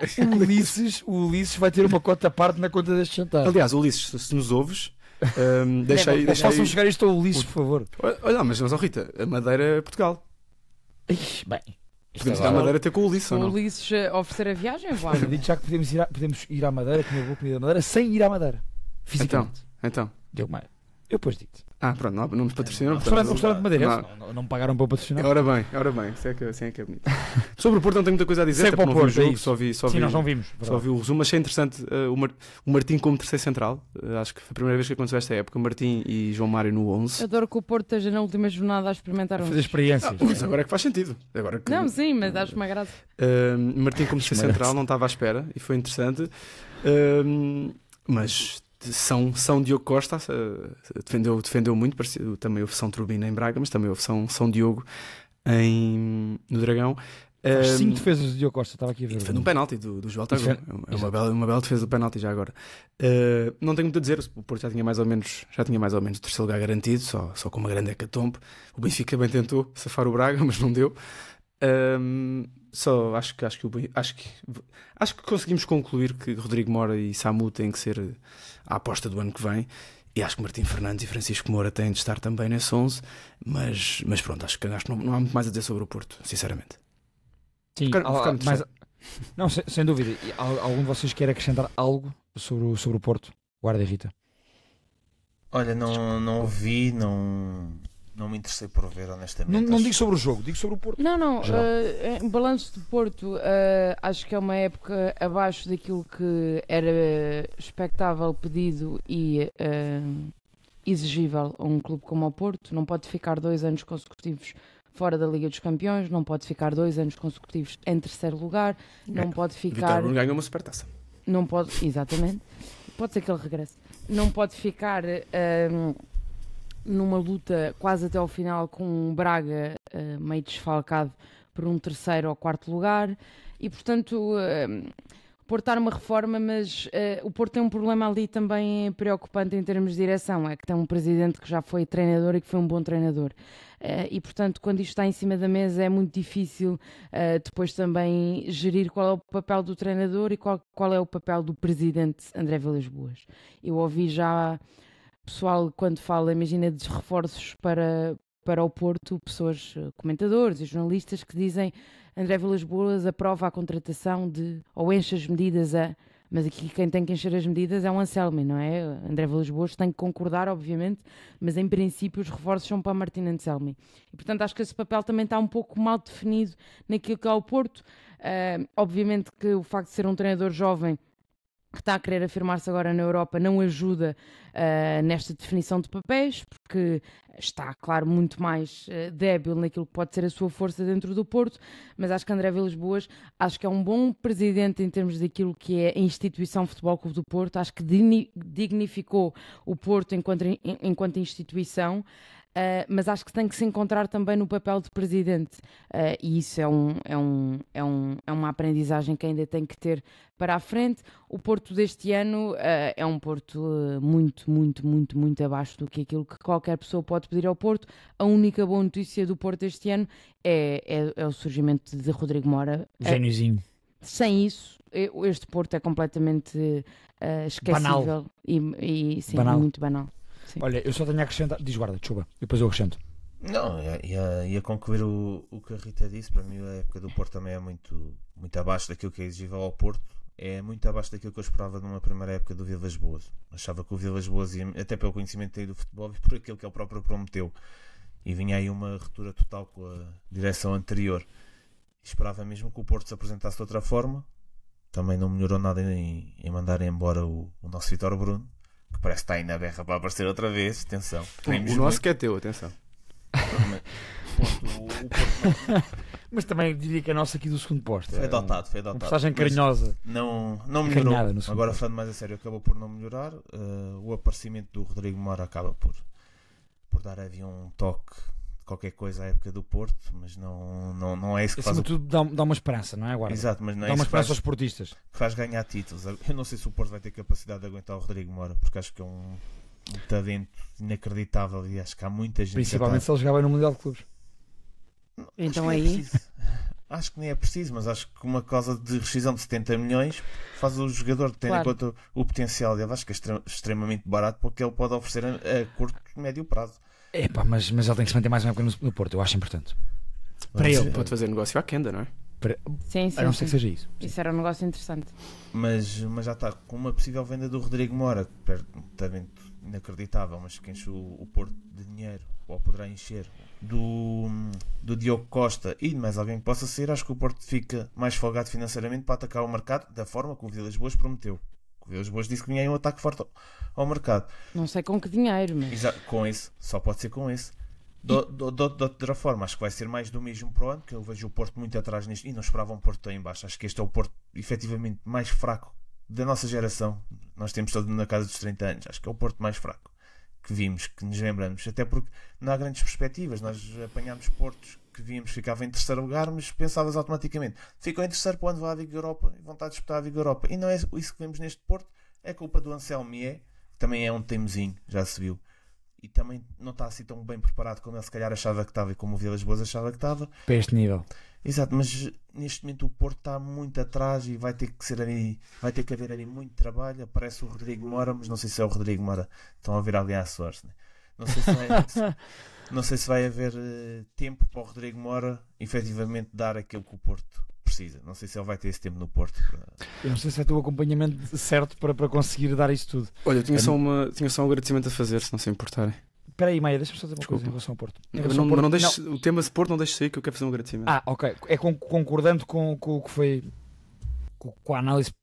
O Ulisses vai ter uma cota à parte na conta deste jantar. Aliás, Ulisses, se nos ouves, façam chegar isto ao Ulisses, por favor. Olha, mas Rita, a Madeira é Portugal. Bem, podemos ir à Madeira ter com o Ulisses, ou não? O Ulisses oferecer a viagem, vamos. Eu digo já que podemos ir à Madeira, comer boa comida da Madeira, sem ir à Madeira. Fisicamente. Então. Diogo Maia. Eu depois digo-te. Pronto, não nos patrocinam. O restaurante Madeira. Não me pagaram para o patrocinar. Ora bem, isso é que é bonito. Sobre o Porto não tenho muita coisa a dizer, até porque não vi o jogo, só vi. Sim, nós não vimos. Só vi o resumo, achei interessante o Martim como terceiro central. Acho que foi a primeira vez que aconteceu esta época. Martim e João Mário no 11. Adoro que o Porto esteja na última jornada a experimentar fazer experiências. Mas agora é que faz sentido. Não, sim, mas acho uma graça. Martim como terceiro central não estava à espera e foi interessante. Mas São Diogo Costa defendeu muito, também houve São Turbina em Braga, mas também houve São Diogo no Dragão. 5 defesas de Diogo Costa, estava aqui a ver. Defende um penalti do João Tago. É uma bela defesa do penalti já agora. Não tenho muito a dizer, o Porto já tinha mais ou menos o terceiro lugar garantido, só com uma grande hecatombe. O Benfica bem tentou safar o Braga, mas não deu. Acho que conseguimos concluir que Rodrigo Mora e Samu têm que ser a aposta do ano que vem, e acho que Martim Fernandes e Francisco Moura têm de estar também nesse 11, mas pronto, acho que não há muito mais a dizer sobre o Porto, sinceramente. Sim, não, sem dúvida. Algum de vocês quer acrescentar algo sobre o Porto? Guarda, Rita. Olha, não vi, não me interessei por ver, honestamente. Não digo sobre o jogo, digo sobre o Porto. Não. Balanço do Porto, acho que é uma época abaixo daquilo que era expectável, pedido e exigível a um clube como o Porto. Não pode ficar 2 anos consecutivos fora da Liga dos Campeões, não pode ficar 2 anos consecutivos em terceiro lugar, não pode ficar... Vitor ganha uma supertaça. Não pode, exatamente. Pode ser que ele regresse. Não pode ficar... numa luta quase até ao final com o Braga meio desfalcado por um terceiro ou quarto lugar, e portanto o Porto está numa reforma, mas o Porto tem um problema ali também preocupante em termos de direção, é que tem um presidente que já foi treinador e que foi um bom treinador, e portanto quando isto está em cima da mesa é muito difícil depois também gerir qual é o papel do treinador e qual é o papel do presidente André Vilas-Boas. Eu ouvi já pessoal, quando fala, imagina, de reforços para o Porto, pessoas, comentadores e jornalistas que dizem André Vilas-Boas aprova a contratação ou enche as medidas mas aqui quem tem que encher as medidas é o Anselmi, não é? André Vilas-Boas tem que concordar, obviamente, mas em princípio os reforços são para Martin Anselmi. E portanto acho que esse papel também está um pouco mal definido naquilo que é o Porto. Obviamente que o facto de ser um treinador jovem que está a querer afirmar-se agora na Europa não ajuda nesta definição de papéis, porque está, claro, muito mais débil naquilo que pode ser a sua força dentro do Porto, mas acho que André Vilas-Boas acho que é um bom presidente em termos daquilo que é a instituição Futebol Clube do Porto, acho que dignificou o Porto enquanto instituição, mas acho que tem que se encontrar também no papel de presidente, e isso é uma aprendizagem que ainda tem que ter para a frente. O Porto deste ano é um Porto muito, muito, muito, muito abaixo do que aquilo que qualquer pessoa pode pedir ao Porto. A única boa notícia do Porto este ano é o surgimento de Rodrigo Mora. Gêniozinho. Sem isso, este Porto é completamente esquecível. Banal. E sim, banal. Muito banal. Sim. Olha, eu só tenho a acrescentar. Diz, guarda, desculpa, depois eu acrescento. Não, ia concluir o que a Rita disse. Para mim, a época do Porto também é muito abaixo daquilo que é exigível ao Porto. É muito abaixo daquilo que eu esperava numa primeira época do Vilas Boas. Achava que o Vilas Boas, até pelo conhecimento aí do futebol e por aquilo que ele próprio prometeu, e vinha aí uma ruptura total com a direção anterior. Esperava mesmo que o Porto se apresentasse de outra forma. Também não melhorou nada em mandar embora o nosso Vítor Bruno, que parece que está aí na berra para aparecer outra vez. Atenção. O nosso que é teu, atenção. Mas também diria que é nosso aqui do segundo posto. Foi adotado. Uma postagem carinhosa. Não melhorou. Agora, falando mais a sério, acabou por não melhorar. O aparecimento do Rodrigo Moura acaba por dar um toque de qualquer coisa à época do Porto, mas não é isso que faz. Acima de tudo, dá uma esperança, não é, Guarda? Exato, mas não é dá isso uma esperança aos esportistas. Que faz ganhar títulos. Eu não sei se o Porto vai ter capacidade de aguentar o Rodrigo Moura, porque acho que é um talento inacreditável e acho que há muita gente. Principalmente se ele jogava no Mundial de Clubes. Então aí. Acho que nem é preciso, mas acho que uma causa de rescisão de 70 milhões faz o jogador ter em conta o potencial dele. Acho que é extremamente barato porque ele pode oferecer a curto e médio prazo. Mas ele tem que se manter mais uma época no Porto, eu acho importante. Para ele. Pode fazer negócio à Kenda, não é? Sim. A não ser que seja isso. Isso era um negócio interessante. Mas já está com uma possível venda do Rodrigo Moura, que perde um talento inacreditável, mas que enche o Porto de dinheiro, ou poderá encher, do Diogo Costa e de mais alguém que possa ser. Acho que o Porto fica mais folgado financeiramente para atacar o mercado da forma que o Vilas Boas prometeu. O Vilas Boas disse que vinha aí um ataque forte ao mercado. Não sei com que dinheiro, mas... Exato, com esse, só pode ser com esse. De outra forma, acho que vai ser mais do mesmo para o ano, que eu vejo o Porto muito atrás nisto e não esperava um Porto tão em baixo. Acho que este é o Porto efetivamente mais fraco da nossa geração. Nós temos todo na casa dos 30 anos. Acho que é o Porto mais fraco que vimos, que nos lembramos, até porque não há grandes perspectivas. Nós apanhámos Portos que víamos ficava em terceiro lugar, mas pensavas automaticamente, ficam em terceiro para onde vai a Liga Europa e vão estar a disputar a Liga Europa. E não é isso que vemos neste Porto. É culpa do Anselmo, que também é um teimosinho, já se viu, e também não está assim tão bem preparado como ele se calhar achava que estava e como o Vilas Boas achava que estava. Para este nível. Exato, mas neste momento o Porto está muito atrás e vai ter que haver ali muito trabalho. Aparece o Rodrigo Moura, mas não sei se é o Rodrigo Moura. Estão a ver ali à sorte, né? Não sei se vai haver tempo para o Rodrigo Moura efetivamente dar aquilo que o Porto precisa. Não sei se ele vai ter esse tempo no Porto. Eu não sei se vai ter o acompanhamento certo para conseguir dar isso tudo. Olha, tinha só um agradecimento a fazer, se não se importarem. Espera aí, Maia, deixa-me só dizer uma coisa em relação ao Porto. Não deixes, o tema de Porto não deixes sair, que eu quero fazer um agradecimento. Ok. É concordando com o que foi, com a análise,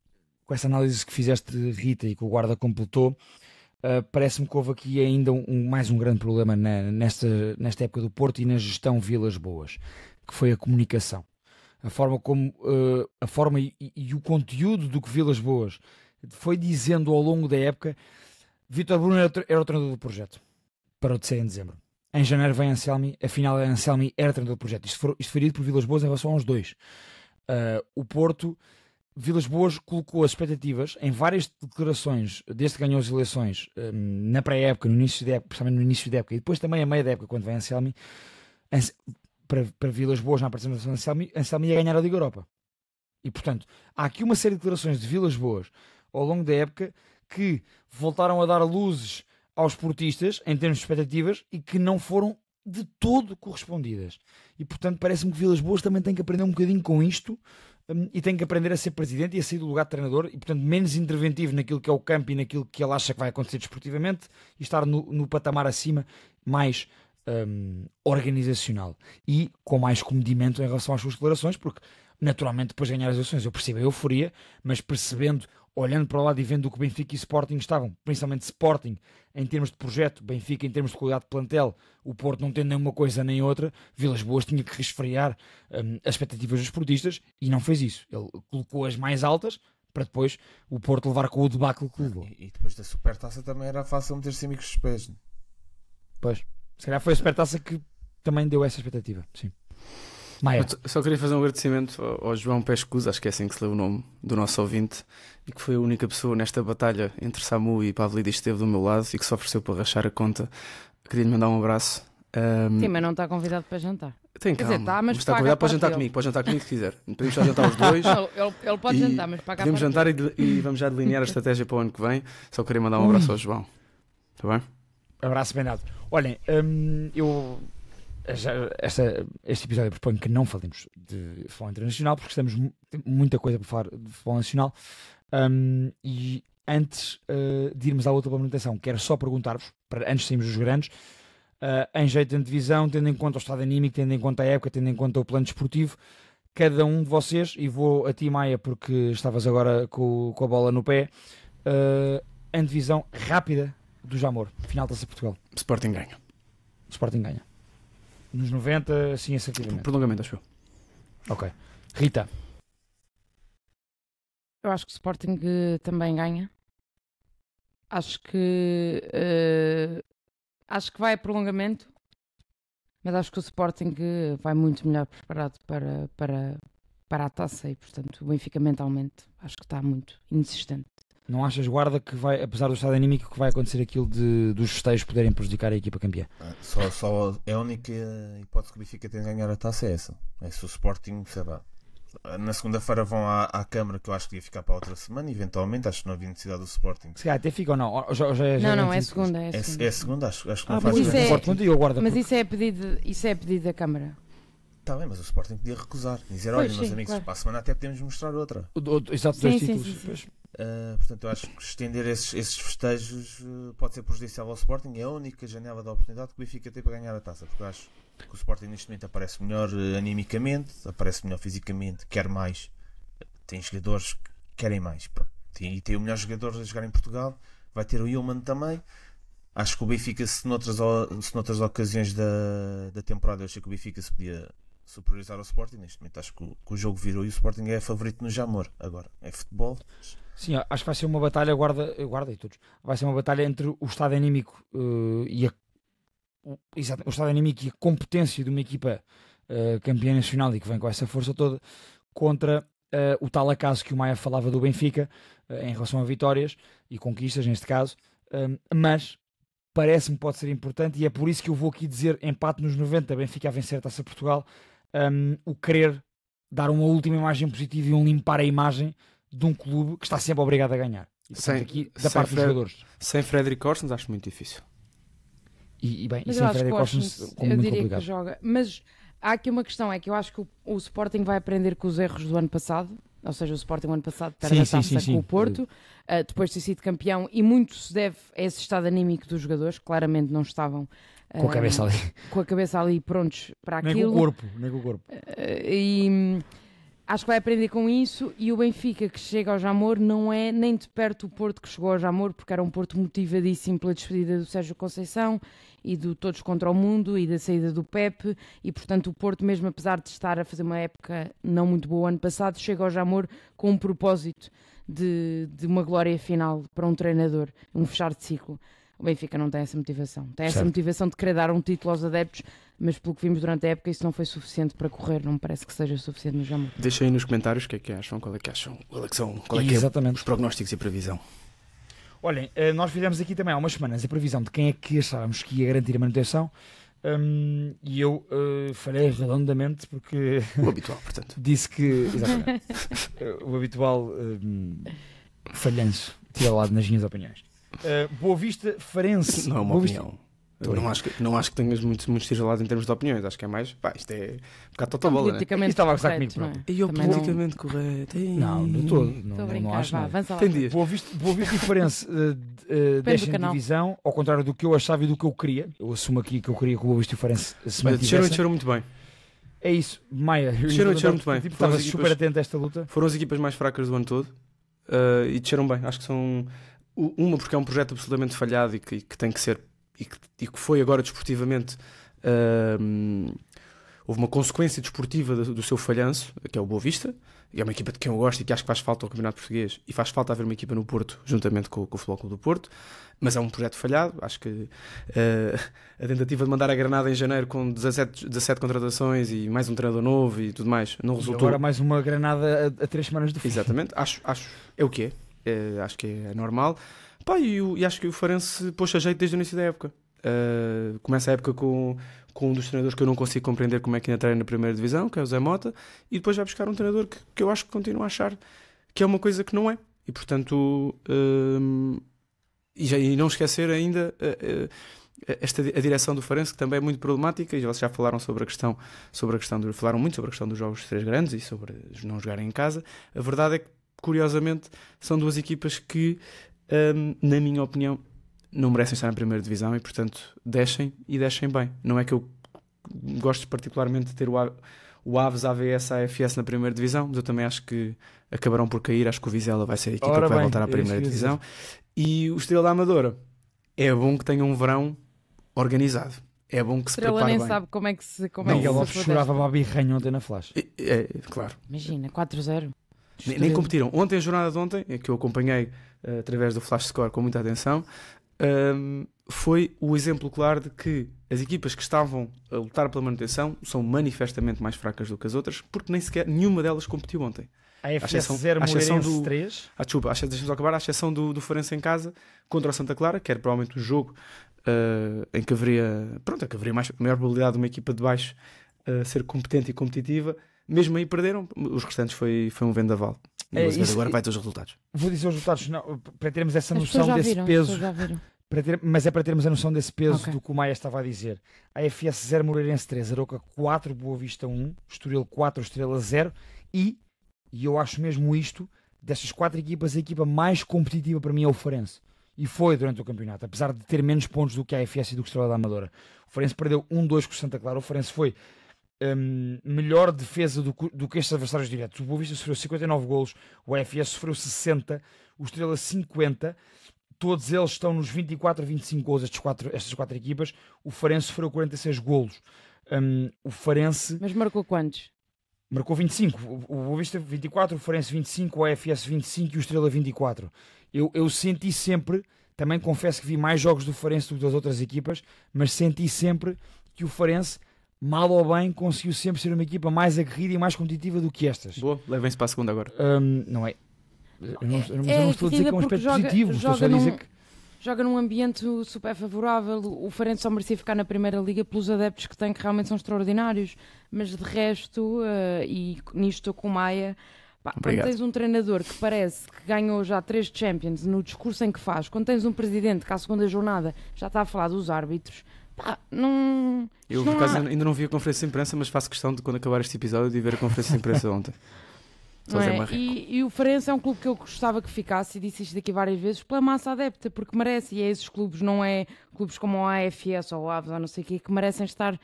com essa análise que fizeste, Rita, e que o Guarda completou. Parece-me que houve aqui ainda mais um grande problema nesta época do Porto e na gestão Vilas Boas, que foi a comunicação. A forma e o conteúdo do que Vilas Boas foi dizendo ao longo da época. Vítor Bruno era o treinador do projeto. Parou de ser em dezembro. Em janeiro vem Anselmi, afinal Anselmi era treinador do projeto. Isto foi dito por Vilas Boas em relação aos dois. O Porto, Vilas Boas colocou as expectativas em várias declarações desde que ganhou as eleições, na pré-época, no início da época, principalmente no início da época, e depois também a meio da época, quando vem Anselmi, para Vilas Boas na apresentação de Anselmi ia ganhar a Liga Europa. E portanto, há aqui uma série de declarações de Vilas Boas ao longo da época que voltaram a dar luzes aos portistas em termos de expectativas e que não foram de todo correspondidas. E portanto parece-me que Vilas Boas também tem que aprender um bocadinho com isto, e tem que aprender a ser presidente e a sair do lugar de treinador, e portanto menos interventivo naquilo que é o campo e naquilo que ele acha que vai acontecer desportivamente, e estar no patamar acima, mais organizacional e com mais comedimento em relação às suas declarações, porque naturalmente depois de ganhar as eleições eu percebo a euforia, mas percebendo, olhando para o lado e vendo o que Benfica e Sporting estavam, principalmente Sporting em termos de projeto, Benfica em termos de qualidade de plantel, o Porto não tendo nem uma coisa nem outra, Vilas Boas tinha que resfriar as expectativas dos portistas e não fez isso. Ele colocou as mais altas para depois o Porto levar com o debacle que levou. E depois da Supertaça também era fácil meter-se amigos dos pés. Pois, se calhar foi a Supertaça que também deu essa expectativa, sim. Maia. Só queria fazer um agradecimento ao João Pescusa, acho que é assim que se lê o nome do nosso ouvinte, e que foi a única pessoa nesta batalha entre Samu e Pavlidis que esteve do meu lado e que se ofereceu para rachar a conta. Queria-lhe mandar um abraço. Sim, mas não está convidado para jantar. Tem calma. Quer dizer, mas está convidado para jantar comigo. Pode jantar comigo se quiser. Podemos já jantar os dois. Ele pode jantar, mas pagar. Podemos jantar e vamos já delinear a estratégia para o ano que vem. Só queria mandar um abraço ao João. Está bem? Abraço bem dado. Olhem, eu este episódio proponho que não falemos de futebol internacional, porque temos muita coisa para falar de futebol nacional. E antes de irmos à outra manutenção, quero só perguntar-vos, antes de sairmos dos grandes, em jeito de divisão, tendo em conta o estado anímico, tendo em conta a época, tendo em conta o plano desportivo, cada um de vocês, e vou a ti, Maia, porque estavas agora com a bola no pé, em divisão rápida do Jamor, final da Taça de Portugal. Sporting ganha. Sporting ganha. Nos 90, sim, assertivamente. Prolongamento, acho eu. Ok. Rita. Eu acho que o Sporting também ganha. Acho que vai a prolongamento, mas acho que o Sporting vai muito melhor preparado para a taça e, portanto, o Benfica mentalmente acho que está muito insistente. Não achas, Guarda, que vai, apesar do estado anímico, que vai acontecer aquilo dos festejos poderem prejudicar a equipa campeã? Só é a única hipótese que o Benfica tem de ganhar a taça é essa. É se o Sporting, sei lá, na segunda-feira vão à Câmara, que eu acho que ia ficar para a outra semana, eventualmente, acho que não havia necessidade do Sporting. Se até fica ou não? Não, é segunda. É a segunda, acho que não mas faz isso mas isso é pedido da Câmara. Está bem, mas o Sporting podia recusar, dizer, olha, meus amigos, para a semana até podemos mostrar outra. Exato, dois títulos. Portanto, eu acho que estender esses festejos pode ser prejudicial ao Sporting. É a única janela de oportunidade que o Benfica tem para ganhar a taça, porque eu acho que o Sporting neste momento aparece melhor animicamente, aparece melhor fisicamente, quer mais, tem jogadores que querem mais, e tem o melhor jogador a jogar em Portugal, vai ter o Yilmaz também. Acho que o Benfica, se noutras ocasiões da temporada eu achei que o Benfica se podia superiorizar ao Sporting, neste momento acho que o jogo virou e o Sporting é favorito no Jamor. Agora é futebol. Sim, acho que vai ser uma batalha, guarda e todos, vai ser uma batalha entre o estado anímico e o estado anímico e a competência de uma equipa campeã nacional e que vem com essa força toda contra o tal acaso que o Maia falava do Benfica em relação a vitórias e conquistas neste caso, mas parece-me pode ser importante e é por isso que eu vou aqui dizer empate nos 90, Benfica a vencer a Taça de Portugal, o querer dar uma última imagem positiva e limpar a imagem de um clube que está sempre obrigado a ganhar. E, portanto, aqui, da parte dos jogadores. Sem Frederic Orsens acho muito difícil. E sem Frederic Orsens como eu muito diria complicado. que joga. Mas há aqui uma questão, é que eu acho que o Sporting vai aprender com os erros do ano passado. Ou seja, o Sporting o ano passado perde a taça com o Porto, depois de ter sido campeão, e muito se deve a esse estado anímico dos jogadores, que claramente não estavam com a cabeça ali prontos para nem aquilo. Nem com o corpo. E acho que vai aprender com isso, e o Benfica que chega ao Jamor não é nem de perto o Porto que chegou ao Jamor, porque era um Porto motivadíssimo pela despedida do Sérgio Conceição e do Todos contra o Mundo e da saída do Pepe, e portanto o Porto, mesmo apesar de estar a fazer uma época não muito boa ano passado, chega ao Jamor com um propósito de uma glória final para um treinador, um fechar de ciclo. O Benfica não tem essa motivação. Tem essa motivação de querer dar um título aos adeptos, mas pelo que vimos durante a época isso não foi suficiente para correr, não me parece que seja suficiente no Jamor. Deixem aí nos comentários o que é que acham, qual é que os prognósticos e a previsão. Olhem, nós fizemos aqui também há umas semanas a previsão de quem é que achávamos que ia garantir a manutenção, e eu falhei redondamente porque o habitual, portanto disse que exatamente o habitual falhanço tira lado nas minhas opiniões. Boa Vista Farense. Não é uma opinião. Não acho que tenhas muitos tiros lados em termos de opiniões. Acho que é mais. Isto é um bocado totobola, né? Estava a gozar comigo, não é? E eu politicamente correto. Não, de todo. Não acho nada. Tem dias. Boa Vista e Farense deixem de divisão, ao contrário do que eu achava e do que eu queria. Eu assumo aqui que eu queria que o Boa Vista e Farense se mantivessem. Desceram muito bem. É isso, Maia. Desceram muito bem. Estava super atento a esta luta. Foram as equipas mais fracas do ano todo e desceram bem. Acho que são. Uma porque é um projeto absolutamente falhado e que tem que ser. E que foi agora desportivamente. Houve uma consequência desportiva do seu falhanço, que é o Boa Vista, e é uma equipa de quem eu gosto e que acho que faz falta ao Campeonato Português, e faz falta haver uma equipa no Porto, juntamente com o Futebol Clube do Porto, mas é um projeto falhado. Acho que a tentativa de mandar a Granada em janeiro com 17 contratações e mais um treinador novo e tudo mais, não resultou. E agora mais uma Granada a 3 semanas do fim. Exatamente, acho é o que é. Acho que é normal. E acho que o Farense pôs a jeito desde o início da época. Começa a época com um dos treinadores que eu não consigo compreender como é que ainda treina na primeira divisão, que é o Zé Mota, e depois vai buscar um treinador que eu acho que continua a achar que é uma coisa que não é. E portanto, e não esquecer ainda a direção do Farense, que também é muito problemática, e vocês já falaram falaram muito sobre a questão dos jogos 3 grandes e sobre não jogarem em casa. A verdade é que, curiosamente, são duas equipas que, na minha opinião, não merecem estar na primeira divisão e, portanto, descem bem. Não é que eu gosto particularmente de ter o Aves, AVS, AFS na primeira divisão, mas eu também acho que acabarão por cair. Acho que o Vizela vai ser a equipa que vai voltar à primeira divisão. E o Estrela da Amadora, é bom que tenha um verão organizado. É bom que se prepare bem. Nem sabe como é que se... Miguel Lopes chorava Babi Ranho ontem na Flash. Claro. Imagina, 4-0. Nem competiram. Ontem, a jornada de ontem, que eu acompanhei através do Flash Score com muita atenção, foi o exemplo claro de que as equipas que estavam a lutar pela manutenção são manifestamente mais fracas do que as outras, porque nem sequer nenhuma delas competiu ontem. A FS 0, Moreirense 3. Deixa-me só acabar. À exceção do Farense em casa contra o Santa Clara, que era provavelmente o jogo em que haveria maior probabilidade de uma equipa de baixo ser competente e competitiva. Mesmo aí perderam. Os restantes foi um vendaval. Agora vai ter os resultados. Vou dizer os resultados para termos essa noção desse peso. Mas é para termos a noção desse peso do que o Maia estava a dizer. A FS 0, Moreirense 3, Arouca 4, Boa Vista 1, Estoril 4, Estrela 0 e eu acho mesmo isto, destas 4 equipas, a equipa mais competitiva para mim é o Farense. E foi durante o campeonato, apesar de ter menos pontos do que a AFS e do que a Estrela da Amadora. O Farense perdeu 1-2 com o Santa Clara. O Farense foi melhor defesa do que estes adversários diretos. O Boa Vista sofreu 59 golos, o AFS sofreu 60, o Estrela 50. Todos eles estão nos 24 a 25 golos, estas 4 equipas. O Farense sofreu 46 golos. O Farense... Mas marcou quantos? Marcou 25. O Boa Vista 24, o Farense 25, o AFS 25 e o Estrela 24. Eu senti sempre, também confesso que vi mais jogos do Farense do que das outras equipas, mas senti sempre que o Farense, mal ou bem, conseguiu sempre ser uma equipa mais aguerrida e mais competitiva do que estas. Boa, levem-se para a segunda agora. Não é? Eu não estou a dizer que é um aspecto positivo, estou só a dizer que... Joga num ambiente super favorável. O Farense só merecia ficar na Primeira Liga pelos adeptos que tem, que realmente são extraordinários. Mas de resto, e nisto estou com o Maia, quando tens um treinador que parece que ganhou já 3 Champions no discurso em que faz, quando tens um presidente que à segunda jornada já está a falar dos árbitros, não... Eu, por acaso, ainda não vi a conferência de imprensa, mas faço questão de, quando acabar este episódio, de ver a conferência de imprensa ontem. E o Farense é um clube que eu gostava que ficasse, e disse isto daqui várias vezes, pela massa adepta, porque merece, e é esses clubes, não é clubes como o AFS ou o Aves ou não sei o quê, que merecem estar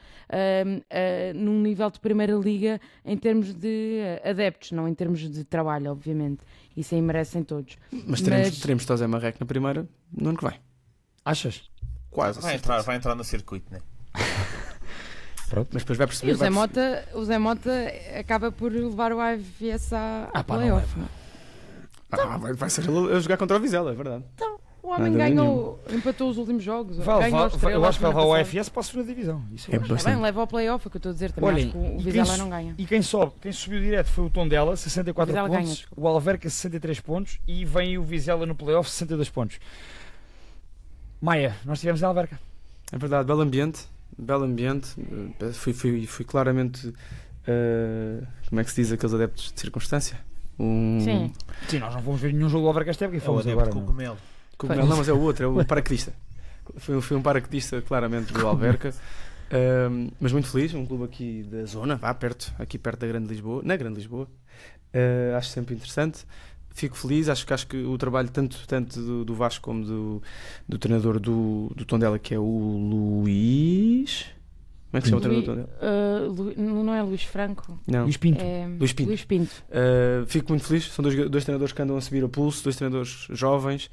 num nível de Primeira Liga em termos de adeptos, não em termos de trabalho, obviamente. Isso aí merecem todos. Mas teremos José Marreco na primeira no ano que vem. Achas? Quase. Vai entrar no circuito, né? Pronto, mas depois vai perceber. E o Zé Mota acaba por levar o AVS à playoff. Vai ser a jogar contra o Vizela, é verdade. Então, o homem empatou os últimos jogos. Eu acho que vai levar o AFS para a segunda divisão. Isso bem, leva ao playoff, é o que eu estou a dizer também. Acho que o Vizela não ganha. E quem subiu direto foi o Tondela, 64 pontos. O Alverca, 63 pontos. E vem o Vizela no playoff, 62 pontos. Maia, nós tivemos em Alverca. É verdade, belo ambiente. Fui claramente, como é que se diz, aqueles adeptos de circunstância. Sim, nós não fomos ver nenhum jogo do Alverca esta época e fomos agora. Cogumelo. Não, mas é o outro, é o paraquedista. Foi um paraquedista claramente do Alverca. Mas muito feliz, um clube aqui da zona, aqui perto da Grande Lisboa, na Grande Lisboa. Acho sempre interessante. Fico feliz, acho que o trabalho tanto do Vasco como do treinador do Tondela, que é o Luís... Como é que se chama o treinador do Tondela? Não é Luís Franco? Não. Luís Pinto. Luís Pinto. Fico muito feliz, são dois treinadores que andam a subir a pulso, 2 treinadores jovens,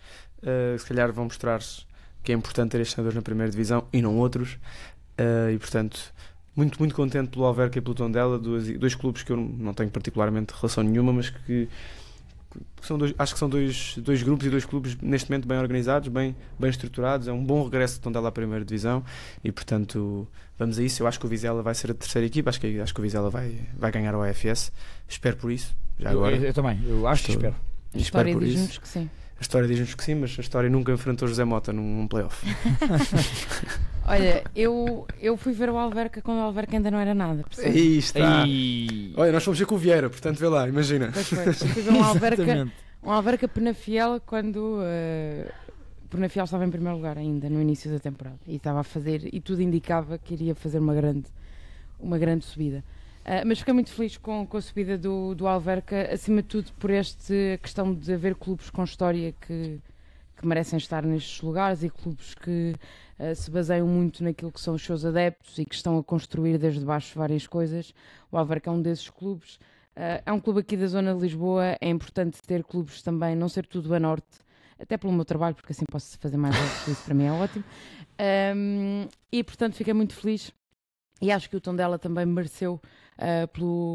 se calhar vão mostrar-se que é importante ter estes treinadores na primeira divisão e não outros, e portanto... Muito, muito contente pelo Alverca e pelo Tondela, dois clubes que eu não tenho particularmente relação nenhuma, mas que acho que são dois grupos e 2 clubes neste momento bem organizados, bem estruturados. É um bom regresso de Tondela à primeira divisão e, portanto, vamos a isso. Eu acho que o Vizela vai ser a terceira equipa, acho que o Vizela vai ganhar o AFS. Espero por isso. Já agora. Eu também, eu acho que espero. A história diz-nos que sim. A história diz-nos que sim, mas a história nunca enfrentou José Mota num playoff. Olha, eu fui ver o Alverca quando o Alverca ainda não era nada. Aí está. Olha, nós fomos ver com o Vieira, portanto vê lá, imagina. Pois foi. Eu fui ver um Alverca Penafiel quando o Penafiel estava em primeiro lugar ainda no início da temporada e estava a fazer, e tudo indicava que iria fazer uma grande subida. Mas fiquei muito feliz com a subida do Alverca, acima de tudo por esta questão de haver clubes com história que merecem estar nestes lugares e clubes que se baseiam muito naquilo que são os seus adeptos e que estão a construir desde baixo várias coisas. O Alverca é um desses clubes. É um clube aqui da zona de Lisboa, é importante ter clubes também, não ser tudo a norte, até pelo meu trabalho, porque assim posso fazer mais alto, isso para mim é ótimo. E portanto fiquei muito feliz e acho que o Tondela também mereceu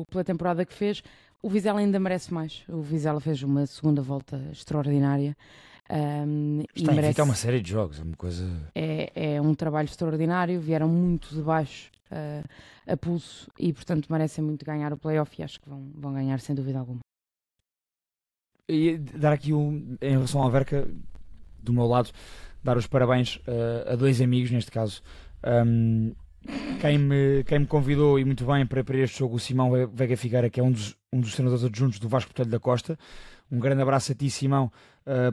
pela temporada que fez. O Vizela ainda merece mais. O Vizela fez uma segunda volta extraordinária. Está a evitar uma série de jogos, é uma coisa... É um trabalho extraordinário, vieram muito de baixo a pulso e portanto merecem muito ganhar o play-off e acho que vão ganhar sem dúvida alguma. E dar aqui em relação ao Alverca, do meu lado, dar os parabéns a dois amigos, neste caso. Quem me convidou, e muito bem, para este jogo, o Simão Vega Figueira, que é um dos treinadores adjuntos do Vasco Botelho da Costa. Um grande abraço a ti, Simão,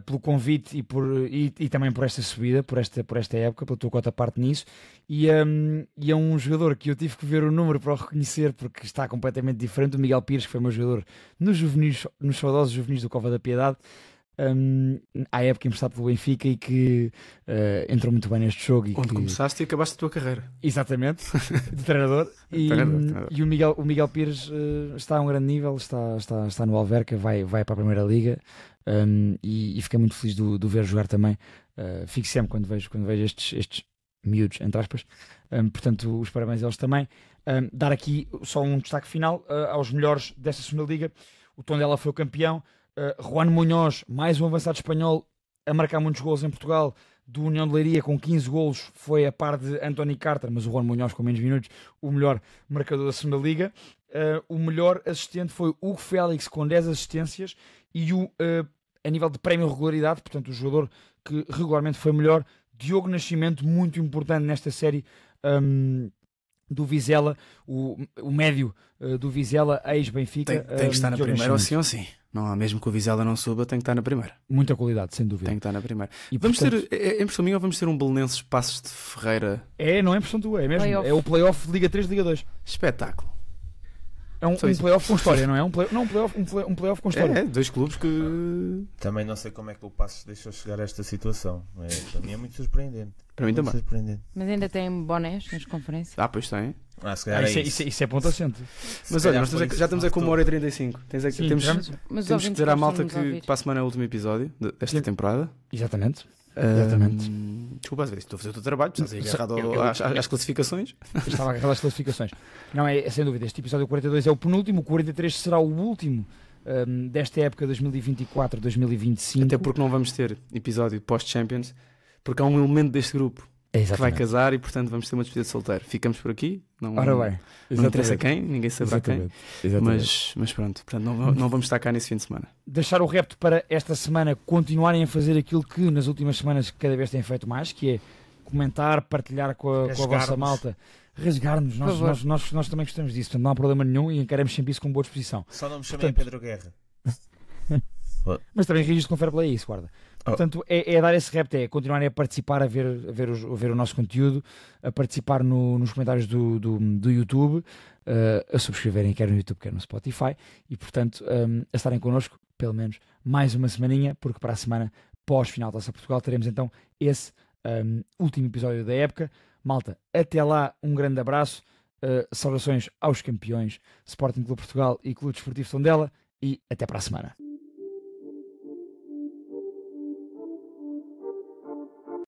pelo convite e também por esta subida, por esta época, pela tua cota parte nisso. E é um jogador que eu tive que ver o número para o reconhecer, porque está completamente diferente. O Miguel Pires, que foi meu jogador nos saudosos juvenis do Cova da Piedade, à época emprestado pelo Benfica e que entrou muito bem neste jogo. Onde começaste e acabaste a tua carreira. Exatamente, de treinador. E o Miguel Pires está a um grande nível, está no Alverca, vai para a Primeira Liga, e fiquei muito feliz de o ver jogar também. Fico sempre quando vejo estes miúdos, entre aspas. Portanto, os parabéns a eles também. Dar aqui só um destaque final aos melhores desta segunda Liga. O Tondela foi o campeão. Juan Munhoz, mais um avançado espanhol a marcar muitos golos em Portugal, do União de Leiria com 15 golos, foi a par de Anthony Carter, mas o Juan Munhoz com menos minutos, o melhor marcador da segunda Liga. O melhor assistente foi Hugo Félix com 10 assistências e a nível de prémio regularidade, portanto o jogador que regularmente foi melhor, Diogo Nascimento, muito importante nesta série do Vizela, o médio do Vizela, ex-Benfica. Tem que estar na primeira ou sim ou sim. Não há, mesmo que o Vizela não suba, tem que estar na primeira. Muita qualidade, sem dúvida. Tem que estar na primeira. E, vamos portanto, ter, é impressão minha, ou vamos ter um Belenenses Passos de Ferreira? Não é impressão tua, é mesmo. Play-off. É o play-off de Liga 3 de Liga 2. Espetáculo. É um play-off com história, não é? Um play-off com história. Dois clubes que... Também não sei como é que o Passos deixou chegar a esta situação. Para mim é muito surpreendente. Para mim também. Surpreendente. Mas ainda tem bonés nas conferências? Pois tem. Se calhar é Isso é ponto assente. Mas olha, nós já estamos com 1h35. Temos que dizer à malta que para a semana é o último episódio desta temporada. Exatamente. Desculpa, às vezes estou a fazer o teu trabalho, estás aí agarrado às classificações. Estava agarrado às classificações. Não, sem dúvida, este episódio 42 é o penúltimo, o 43 será o último desta época 2024-2025. Até porque não vamos ter episódio pós-Champions, porque há um elemento deste grupo que vai casar e portanto vamos ter uma despedida de solteiro. Ficamos por aqui. Não interessa quem, ninguém saberá quem. Mas pronto, portanto, não vamos estar cá nesse fim de semana. Deixar o repto para esta semana continuarem a fazer aquilo que nas últimas semanas cada vez têm feito mais, que é comentar, partilhar com a vossa malta, rasgar-nos. Nós também gostamos disso, portanto não há problema nenhum e encaramos sempre isso com boa disposição. Só não me chamei Pedro Guerra. Mas também registro com fair play isso, guarda. Portanto, é dar esse repto, é continuarem a participar, a ver o nosso conteúdo, a participar nos comentários do YouTube, a subscreverem quer no YouTube, quer no Spotify e, portanto, a estarem connosco, pelo menos, mais uma semaninha, porque para a semana pós-final da Taça Portugal teremos então esse último episódio da época. Malta, até lá, um grande abraço, saudações aos campeões Sporting Clube Portugal e Clube Desportivo Tondela e até para a semana.